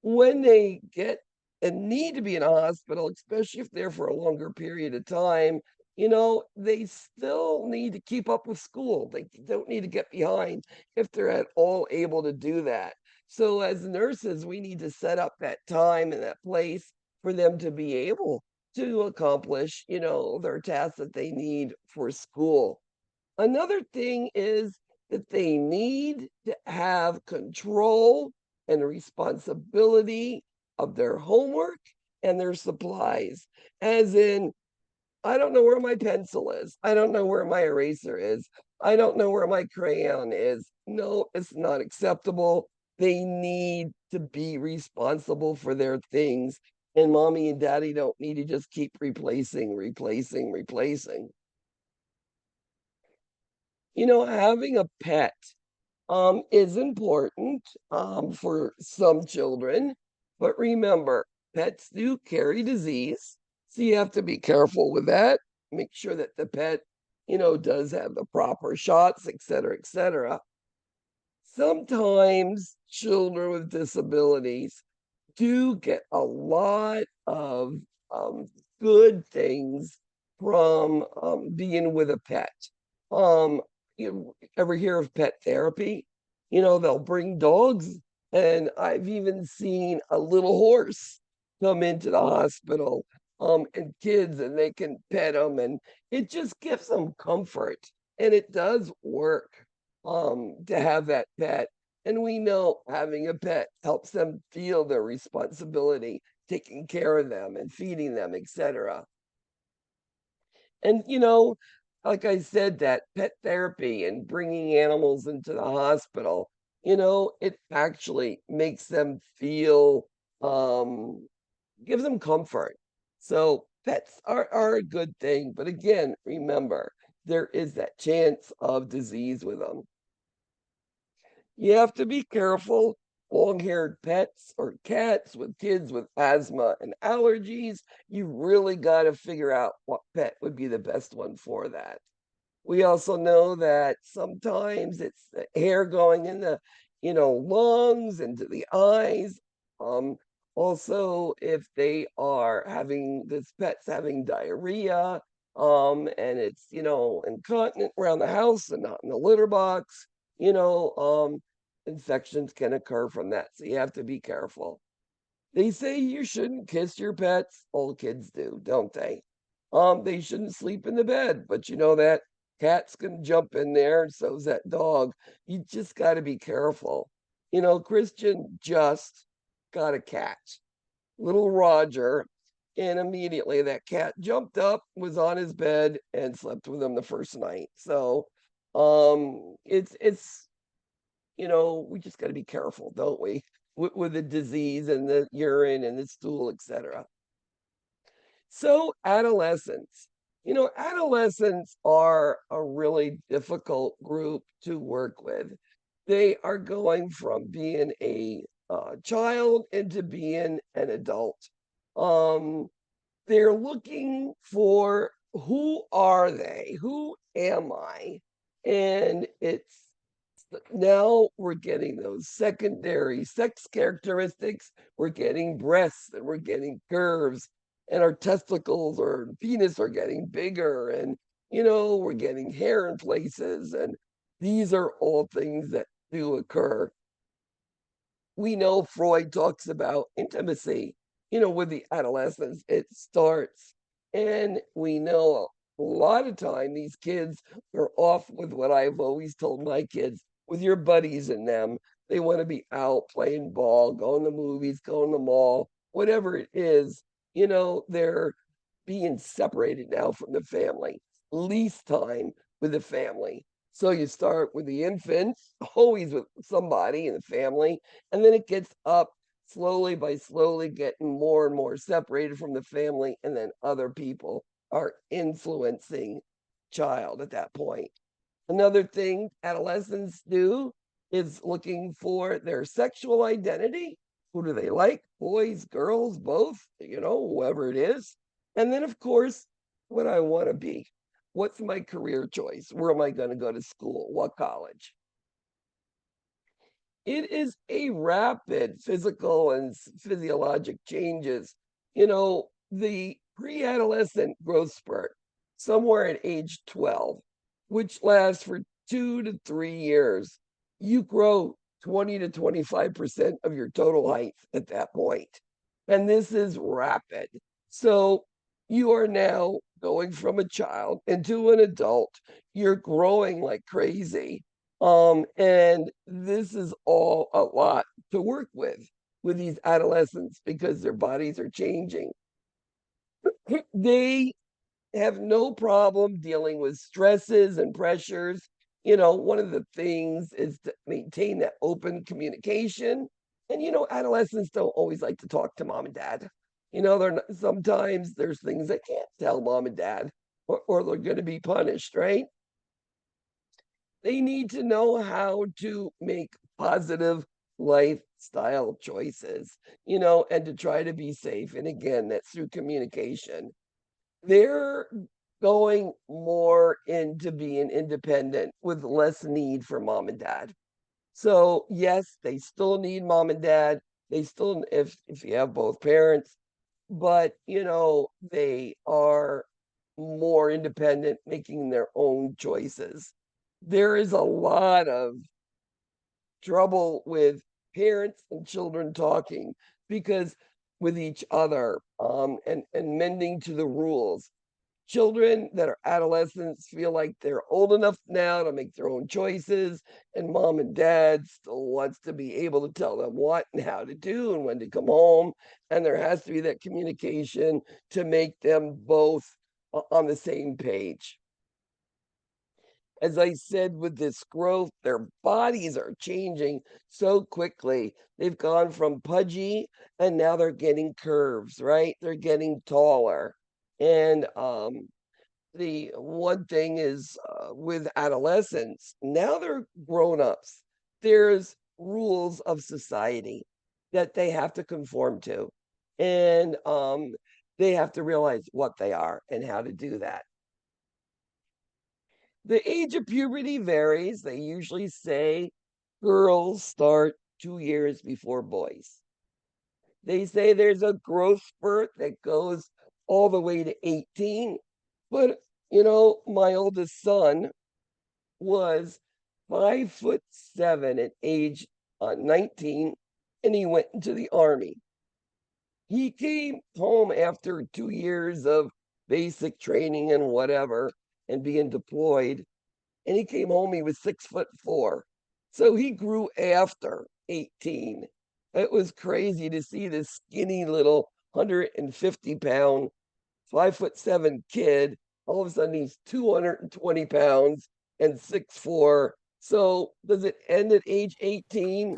When they get and need to be in a hospital, especially if they're for a longer period of time, they still need to keep up with school. They don't need to get behind if they're at all able to do that. So as nurses, we need to set up that time and that place for them to be able to accomplish, their tasks that they need for school. Another thing is that they need to have control and responsibility of their homework and their supplies. As in, I don't know where my pencil is. I don't know where my eraser is. I don't know where my crayon is. No, it's not acceptable. They need to be responsible for their things. And mommy and daddy don't need to just keep replacing. Having a pet is important for some children, but remember, pets do carry disease, so you have to be careful with that. Make sure that the pet, does have the proper shots, et cetera, et cetera. Sometimes children with disabilities do get a lot of good things from being with a pet. You ever hear of pet therapy? They'll bring dogs, and I've even seen a little horse come into the hospital, and kids, and they can pet them, and it just gives them comfort. And it does work to have that pet. And we know having a pet helps them feel their responsibility, taking care of them and feeding them, etc. And, like I said, that pet therapy and bringing animals into the hospital, it actually makes them feel, gives them comfort. So pets are a good thing. But again, remember, there is that chance of disease with them. You have to be careful. Long-haired pets or cats with kids with asthma and allergies, you really got to figure out what pet would be the best one for that. We also know that sometimes it's the air going in the, lungs, into the eyes. Also, if they are having this pet's having diarrhea, and it's, incontinent around the house and not in the litter box, infections can occur from that. So you have to be careful. They say you shouldn't kiss your pets. All kids do, don't they? They shouldn't sleep in the bed, but you know that cats can jump in there, and so's that dog. You just got to be careful. Christian just got a cat, little Roger, and immediately that cat jumped up, was on his bed, and slept with him the first night. So, it's we just got to be careful, don't we, with the disease and the urine and the stool, etc. So adolescents, adolescents are a really difficult group to work with. They are going from being a child into being an adult. They're looking for, who are they? Who am I? And it's now we're getting those secondary sex characteristics. We're getting breasts, and we're getting curves, and our testicles or penis are getting bigger, and we're getting hair in places, and these are all things that do occur. We know Freud talks about intimacy, with the adolescents, it starts. And we know a lot of time these kids are off with what I've always told my kids, with your buddies and them. They want to be out playing ball, going to movies, going to the mall, whatever it is. They're being separated now from the family, least time with the family. So you start with the infant, always with somebody in the family, and then it gets up slowly by slowly, getting more and more separated from the family, and then other people are influencing child at that point. Another thing adolescents do is looking for their sexual identity. Who do they like? Boys, girls, both, whoever it is. And then, of course, what I want to be. What's my career choice? Where am I going to go to school? What college? It is a rapid physical and physiologic changes. The pre-adolescent growth spurt, somewhere at age 12, which lasts for 2 to 3 years. You grow 20 to 25% of your total height at that point. And this is rapid. So you are now going from a child into an adult. You're growing like crazy. And this is all a lot to work with these adolescents because their bodies are changing. They have no problem dealing with stresses and pressures. One of the things is to maintain that open communication. And adolescents don't always like to talk to mom and dad. They're not, sometimes there's things they can't tell mom and dad, or they're going to be punished, right? They need to know how to make positive lifestyle choices, and to try to be safe. And again, that's through communication. They're going more into being independent with less need for mom and dad. So yes, they still need mom and dad. They still, if you have both parents, but they are more independent, making their own choices. There is a lot of trouble with parents and children talking because with each other, and mending to the rules. Children that are adolescents feel like they're old enough now to make their own choices, and mom and dad still wants to be able to tell them what and how to do and when to come home. And there has to be that communication to make them both on the same page. As I said, with this growth, their bodies are changing so quickly. They've gone from pudgy and now they're getting curves, right? They're getting taller. And the one thing is, with adolescents, now they're grown-ups. There's rules of society that they have to conform to. And they have to realize what they are and how to do that. The age of puberty varies. They usually say girls start 2 years before boys. They say there's a growth spurt that goes all the way to 18. But, my oldest son was 5'7" at age 19, and he went into the Army. He came home after 2 years of basic training and whatever, and being deployed. And he came home, he was 6'4". So he grew after 18. It was crazy to see this skinny little 150-pound, 5'7" kid. All of a sudden he's 220 pounds and 6'4". So does it end at age 18?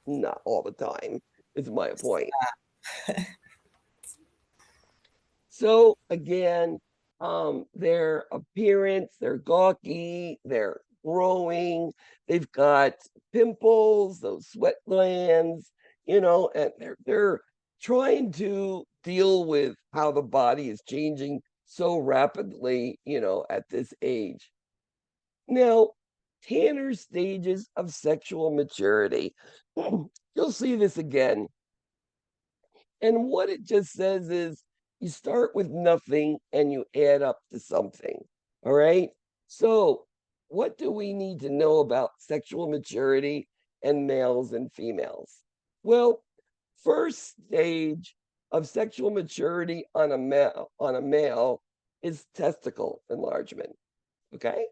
Not all the time, is my point. So again, their appearance, they're gawky, they're growing, they've got pimples, those sweat glands, and they're trying to deal with how the body is changing so rapidly, at this age. Now, Tanner stages of sexual maturity. You'll see this again. And what it just says is you start with nothing and you add up to something. All right. So, what do we need to know about sexual maturity and males and females? Well, first stage of sexual maturity on a male is testicle enlargement. Okay.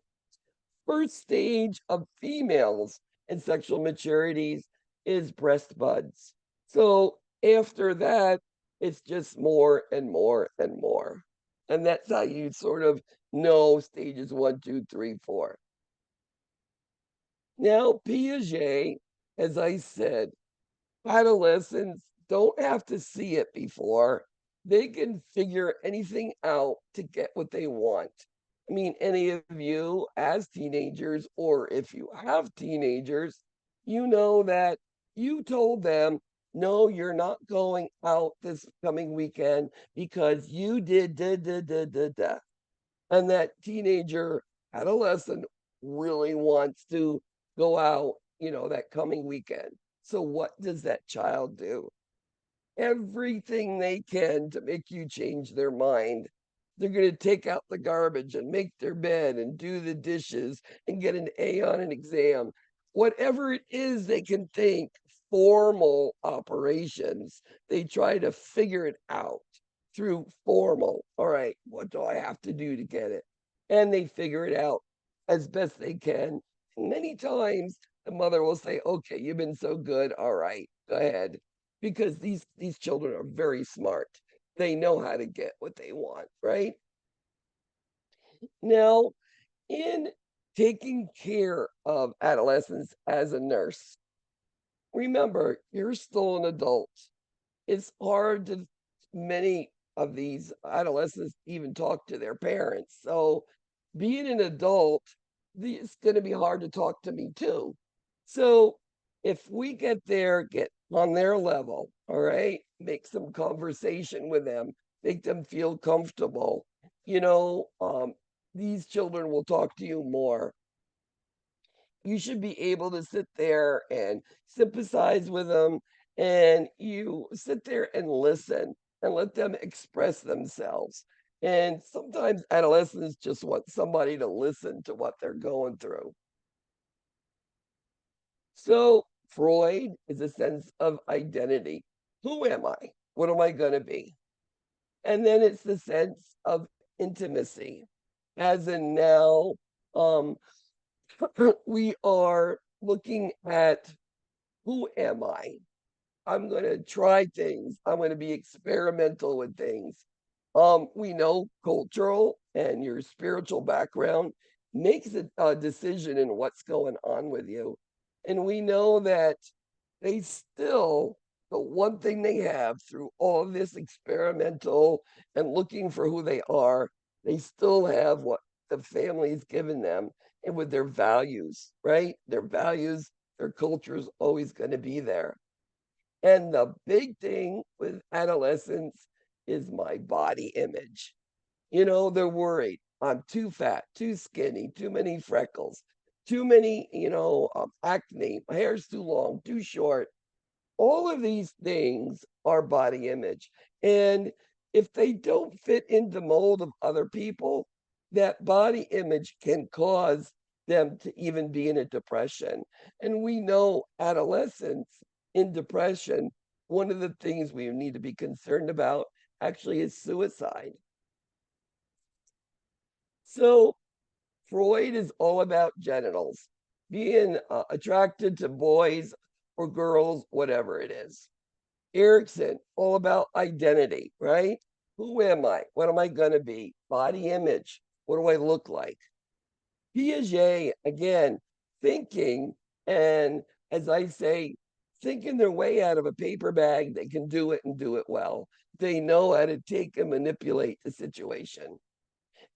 First stage of females in sexual maturities is breast buds. So after that, it's just more and more and more. And that's how you sort of know stages 1, 2, 3, 4. Now, Piaget, as I said, adolescents don't have to see it before. They can figure anything out to get what they want. I mean, any of you as teenagers, or if you have teenagers, you know that you told them, no, you're not going out this coming weekend because you did da da da da da. And that teenager, adolescent, really wants to go out, that coming weekend. So what does that child do? Everything they can to make you change their mind. They're going to take out the garbage and make their bed and do the dishes and get an A on an exam. Whatever it is they can think, formal operations, they try to figure it out through formal. All right, what do I have to do to get it? And they figure it out as best they can. And many times the mother will say, okay, you've been so good. All right, go ahead. Because these children are very smart. They know how to get what they want, right? Now, in taking care of adolescents as a nurse, remember, you're still an adult. It's hard to many of these adolescents even talk to their parents. So being an adult, it's going to be hard to talk to me too. So if we get there, get on their level, all right, make some conversation with them, make them feel comfortable, you know, these children will talk to you more. You should be able to sit there and sympathize with them, and you sit there and listen and let them express themselves. And sometimes adolescents just want somebody to listen to what they're going through. So Freud is a sense of identity. Who am I? What am I going to be? And then it's the sense of intimacy, as in now, um, we are looking at who am I? I'm going to try things. I'm going to be experimental with things. We know cultural and your spiritual background makes a decision in what's going on with you. And we know that they still, the one thing they have through all of this experimental and looking for who they are, they still have what the family's given them and with their values, right? Their values, their culture is always going to be there. And the big thing with adolescents is my body image. You know, they're worried. I'm too fat, too skinny, too many freckles, too many, acne, my hair's too long, too short. All of these things are body image. And if they don't fit in the mold of other people, that body image can cause them to even be in a depression. And we know adolescents in depression, one of the things we need to be concerned about actually is suicide. So Freud is all about genitals, being attracted to boys or girls, whatever it is. Erickson, all about identity, right? Who am I? What am I going to be? Body image. What do I look like? Piaget, again, thinking, and as I say, thinking their way out of a paper bag. They can do it and do it well. They know how to take and manipulate the situation.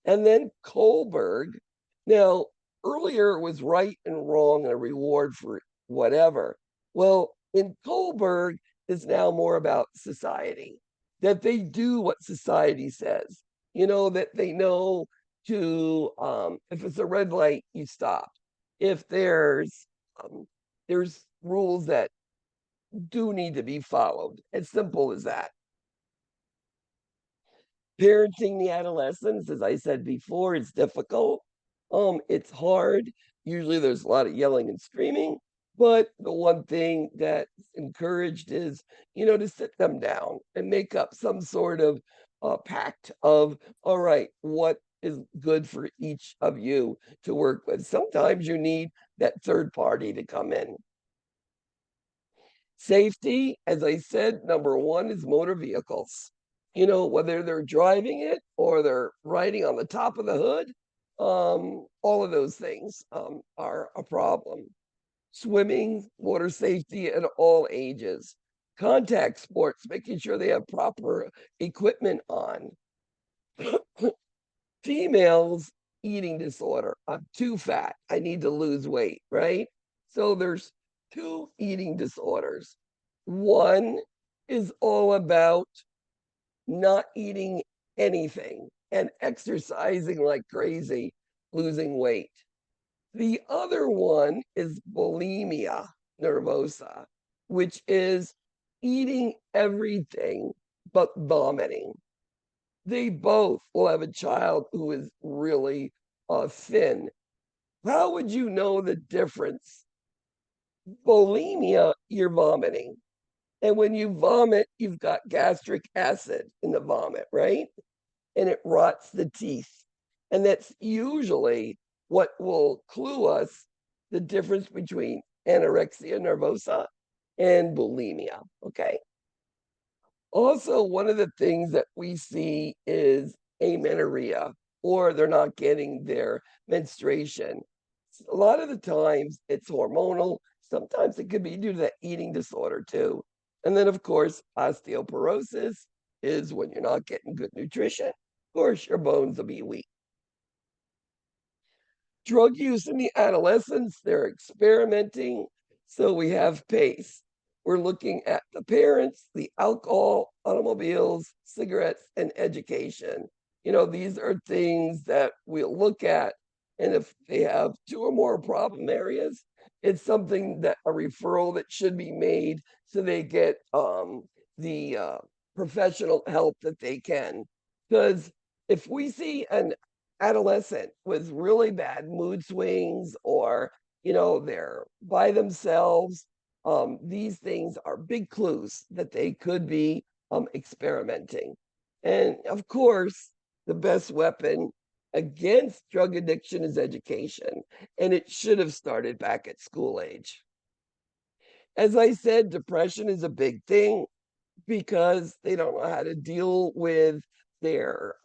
And then Kohlberg. Now, earlier it was right and wrong and a reward for whatever. Well, in Kohlberg, it's now more about society, that they do what society says, that they know to, if it's a red light, you stop. If there's rules that do need to be followed, as simple as that. Parenting the adolescents, as I said before, is difficult. It's hard. Usually there's a lot of yelling and screaming, but the one thing that's encouraged is, to sit them down and make up some sort of pact of, all right, what is good for each of you to work with. Sometimes you need that third party to come in. Safety, as I said, number one is motor vehicles. Whether they're driving it or they're riding on the top of the hood, all of those things are a problem. Swimming, water safety at all ages. Contact sports, making sure they have proper equipment on. Females, eating disorder. I'm too fat. I need to lose weight, right? So there's two eating disorders. One is all about not eating anything and exercising like crazy, losing weight. The other one is bulimia nervosa, which is eating everything but vomiting. They both will have a child who is really thin. How would you know the difference? Bulimia, you're vomiting. And when you vomit, you've got gastric acid in the vomit, right? And it rots the teeth. And that's usually what will clue us the difference between anorexia nervosa and bulimia, okay? Also, one of the things that we see is amenorrhea, or they're not getting their menstruation. A lot of the times it's hormonal. Sometimes it could be due to that eating disorder too. And then, of course, osteoporosis is when you're not getting good nutrition. Of course, your bones will be weak. Drug use in the adolescents, they're experimenting. So we have PACE. We're looking at the parents, the alcohol, automobiles, cigarettes, and education. These are things that we'll look at. And if they have 2 or more problem areas, it's something that a referral that should be made so they get the professional help that they can. Because if we see an adolescent with really bad mood swings, or they're by themselves, these things are big clues that they could be experimenting. And of course, the best weapon against drug addiction is education, and it should have started back at school age. As I said, depression is a big thing because they don't know how to deal with their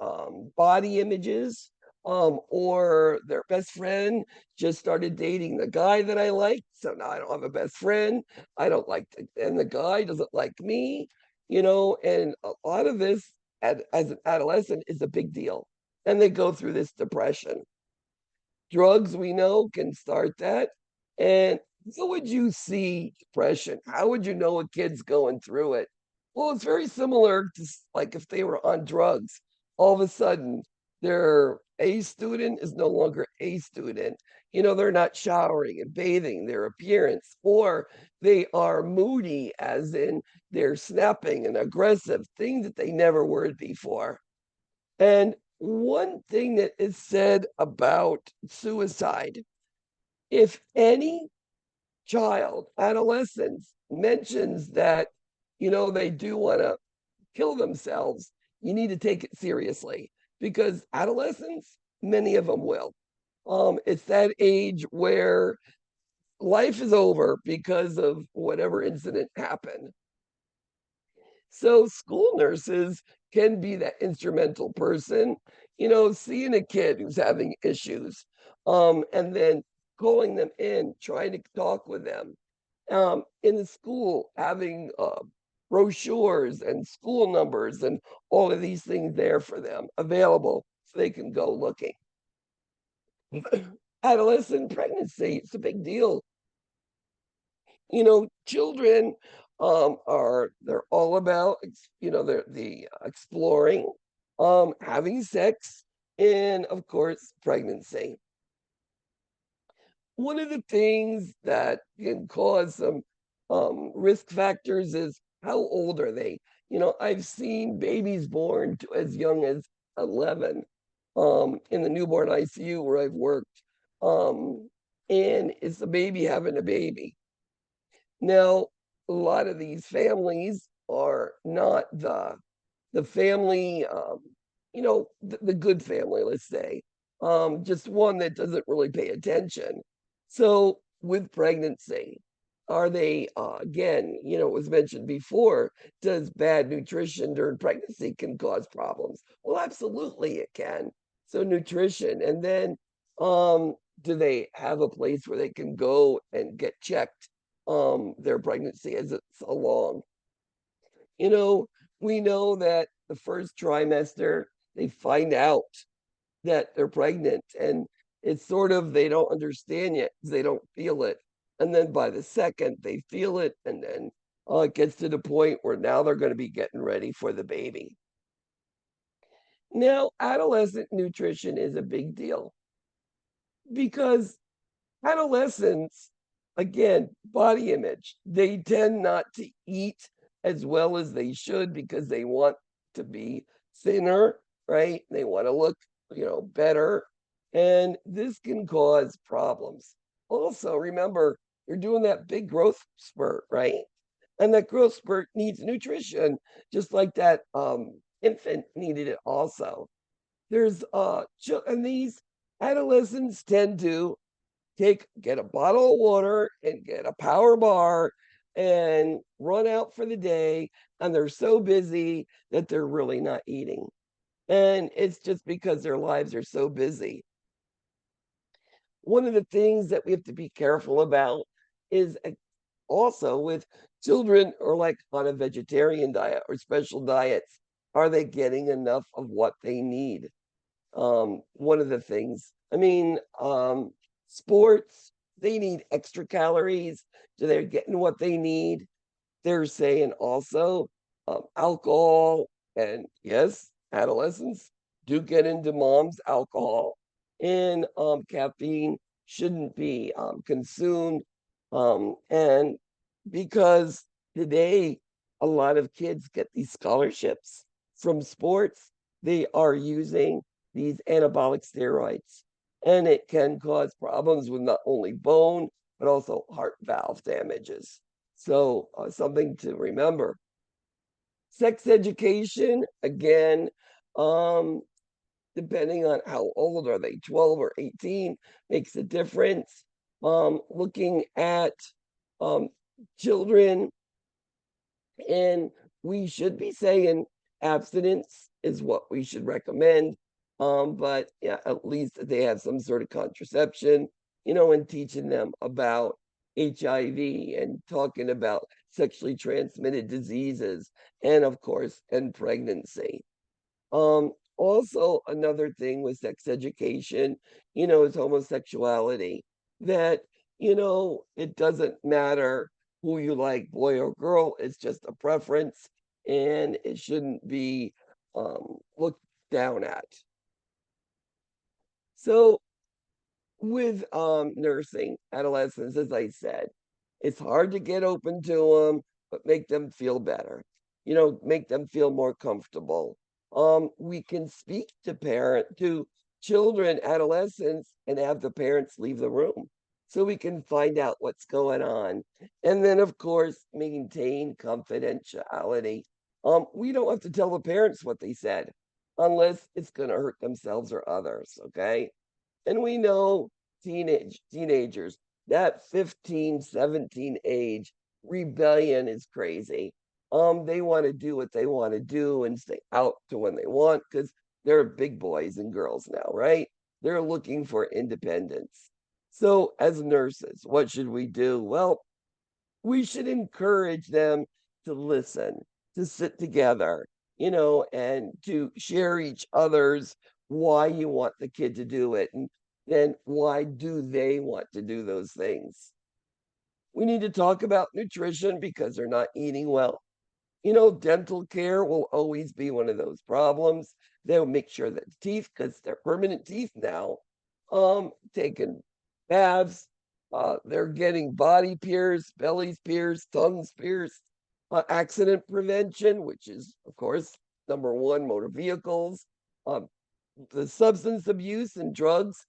body images, or their best friend just started dating the guy that I like. So now I don't have a best friend. I don't like, and the guy doesn't like me, and a lot of this as an adolescent is a big deal. And they go through this depression. Drugs, we know, can start that. And how would you see depression? How would you know a kid's going through it? Well, it's very similar to like if they were on drugs. All of a sudden, their A student is no longer a student. They're not showering and bathing, their appearance, or they are moody, as in they're snapping and aggressive, things that they never were before. And one thing that is said about suicide, if any child, adolescent mentions that, they do want to kill themselves, you need to take it seriously, because adolescents, many of them will. It's that age where life is over because of whatever incident happened. So school nurses can be that instrumental person, seeing a kid who's having issues, and then calling them in, trying to talk with them. In the school, having brochures and school numbers and all of these things there for them available so they can go looking. Adolescent pregnancy, it's a big deal. Children they're all about, they're the exploring, having sex, and of course, pregnancy. One of the things that can cause some risk factors is how old are they? I've seen babies born to as young as 11 in the newborn ICU where I've worked. And it's a baby having a baby. Now, a lot of these families are not the family, the good family, let's say, just one that doesn't really pay attention. So with pregnancy, are they, again, it was mentioned before, does bad nutrition during pregnancy can cause problems? Well, absolutely it can. So nutrition, and then do they have a place where they can go and get checked their pregnancy as it's along? We know that the first trimester, they find out that they're pregnant, and it's sort of, they don't understand yet because they don't feel it. And then by the second, they feel it, and then it gets to the point where now they're going to be getting ready for the baby. Now, adolescent nutrition is a big deal because adolescents, again, body image, they tend not to eat as well as they should because they want to be thinner, right? They want to look, better. And this can cause problems. Also, remember, you're doing that big growth spurt, right? And that growth spurt needs nutrition, just like that infant needed it also. There's and these adolescents tend to get a bottle of water and get a power bar and run out for the day. And they're so busy that they're really not eating. And it's just because their lives are so busy. One of the things that we have to be careful about is also with children or like on a vegetarian diet or special diets, are they getting enough of what they need? One of the things, sports, they need extra calories. So they're getting what they need. They're saying also alcohol, and yes, adolescents do get into mom's alcohol, and caffeine shouldn't be consumed. And because today a lot of kids get these scholarships from sports, they are using these anabolic steroids, and it can cause problems with not only bone but also heart valve damages. So something to remember. Sex education, again, um, depending on how old are they, 12 or 18, makes a difference. Looking at um, children, and we should be saying abstinence is what we should recommend. But yeah, at least they have some sort of contraception, and teaching them about HIV and talking about sexually transmitted diseases, and of course, and pregnancy. Also, another thing with sex education, is homosexuality. That, it doesn't matter who you like, boy or girl, it's just a preference, and it shouldn't be looked down at. So with nursing adolescents, as I said, it's hard to get open to them, but make them feel better, make them feel more comfortable. We can speak to children, adolescents, and have the parents leave the room so we can find out what's going on. And then, of course, maintain confidentiality. We don't have to tell the parents what they said unless it's going to hurt themselves or others, okay? And we know teenagers, that 15, 17 age, rebellion is crazy. They want to do what they want to do and stay out to when they want, because they're big boys and girls now, right? They're looking for independence. So as nurses, what should we do? Well, we should encourage them to listen, to sit together, and to share each other's why you want the kid to do it, and then why do they want to do those things. We need to talk about nutrition because they're not eating well. Dental care will always be one of those problems. They'll make sure that teeth, because they're permanent teeth now, taking baths, they're getting body pierced, bellies pierced, tongues pierced, accident prevention, which is, of course, number one, motor vehicles, the substance abuse and drugs,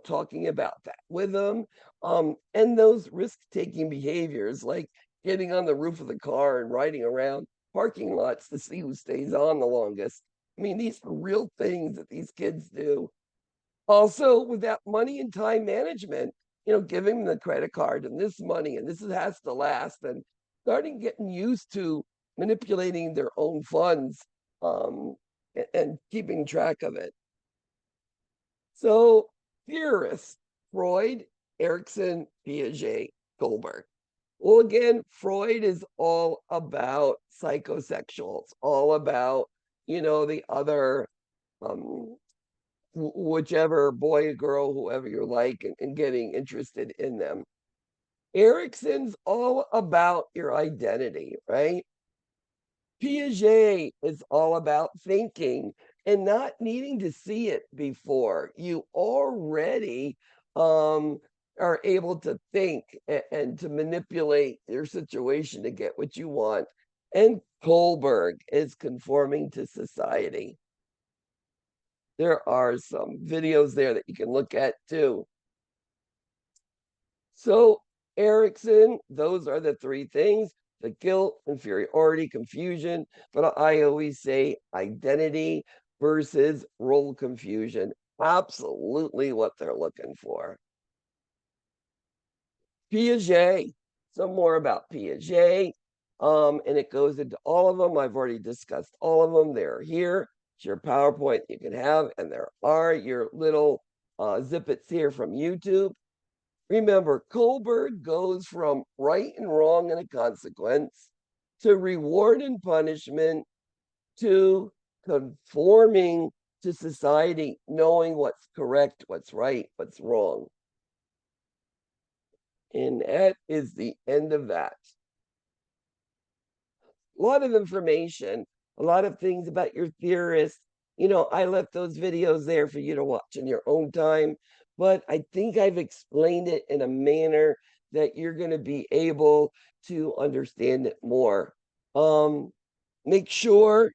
talking about that with them, and those risk-taking behaviors like getting on the roof of the car and riding around parking lots to see who stays on the longest. These are real things that these kids do. Also, with that money and time management, giving them the credit card and this money and this has to last, and starting getting used to manipulating their own funds, and keeping track of it. So, theorists, Freud, Erikson, Piaget, Goldberg. Well, again, Freud is all about psychosexuals, all about, the other, whichever boy, girl, whoever you like, and getting interested in them. Erikson's all about your identity, right? Piaget is all about thinking and not needing to see it before. You already are able to think and to manipulate your situation to get what you want. And Kohlberg is conforming to society. There are some videos there that you can look at too. So Erikson, those are the three things: the guilt, inferiority, confusion. But I always say identity versus role confusion. Absolutely what they're looking for. Piaget, some more about Piaget. And it goes into all of them. I've already discussed all of them. They're here. It's your PowerPoint you can have, and there are your little zippets here from YouTube. Remember, Kohlberg goes from right and wrong and a consequence to reward and punishment to conforming to society, knowing what's correct, what's right, what's wrong. And that is the end of that. A lot of information, a lot of things about your theorists. You know, I left those videos there for you to watch in your own time, but I think I've explained it in a manner that you're going to be able to understand it more. Make sure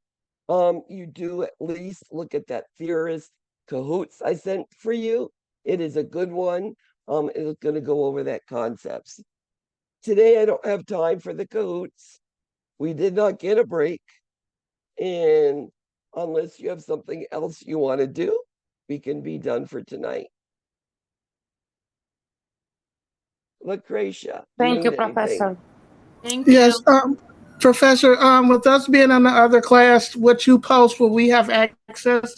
you do at least look at that theorist Cahoots I sent for you. It is a good one. It's going to go over that concepts. Today, I don't have time for the Cahoots. We did not get a break. And unless you have something else you want to do, we can be done for tonight. Lucretia. Thank you, need anything? Professor. Thank you. Yes, Professor, with us being in the other class, what you post, will we have access to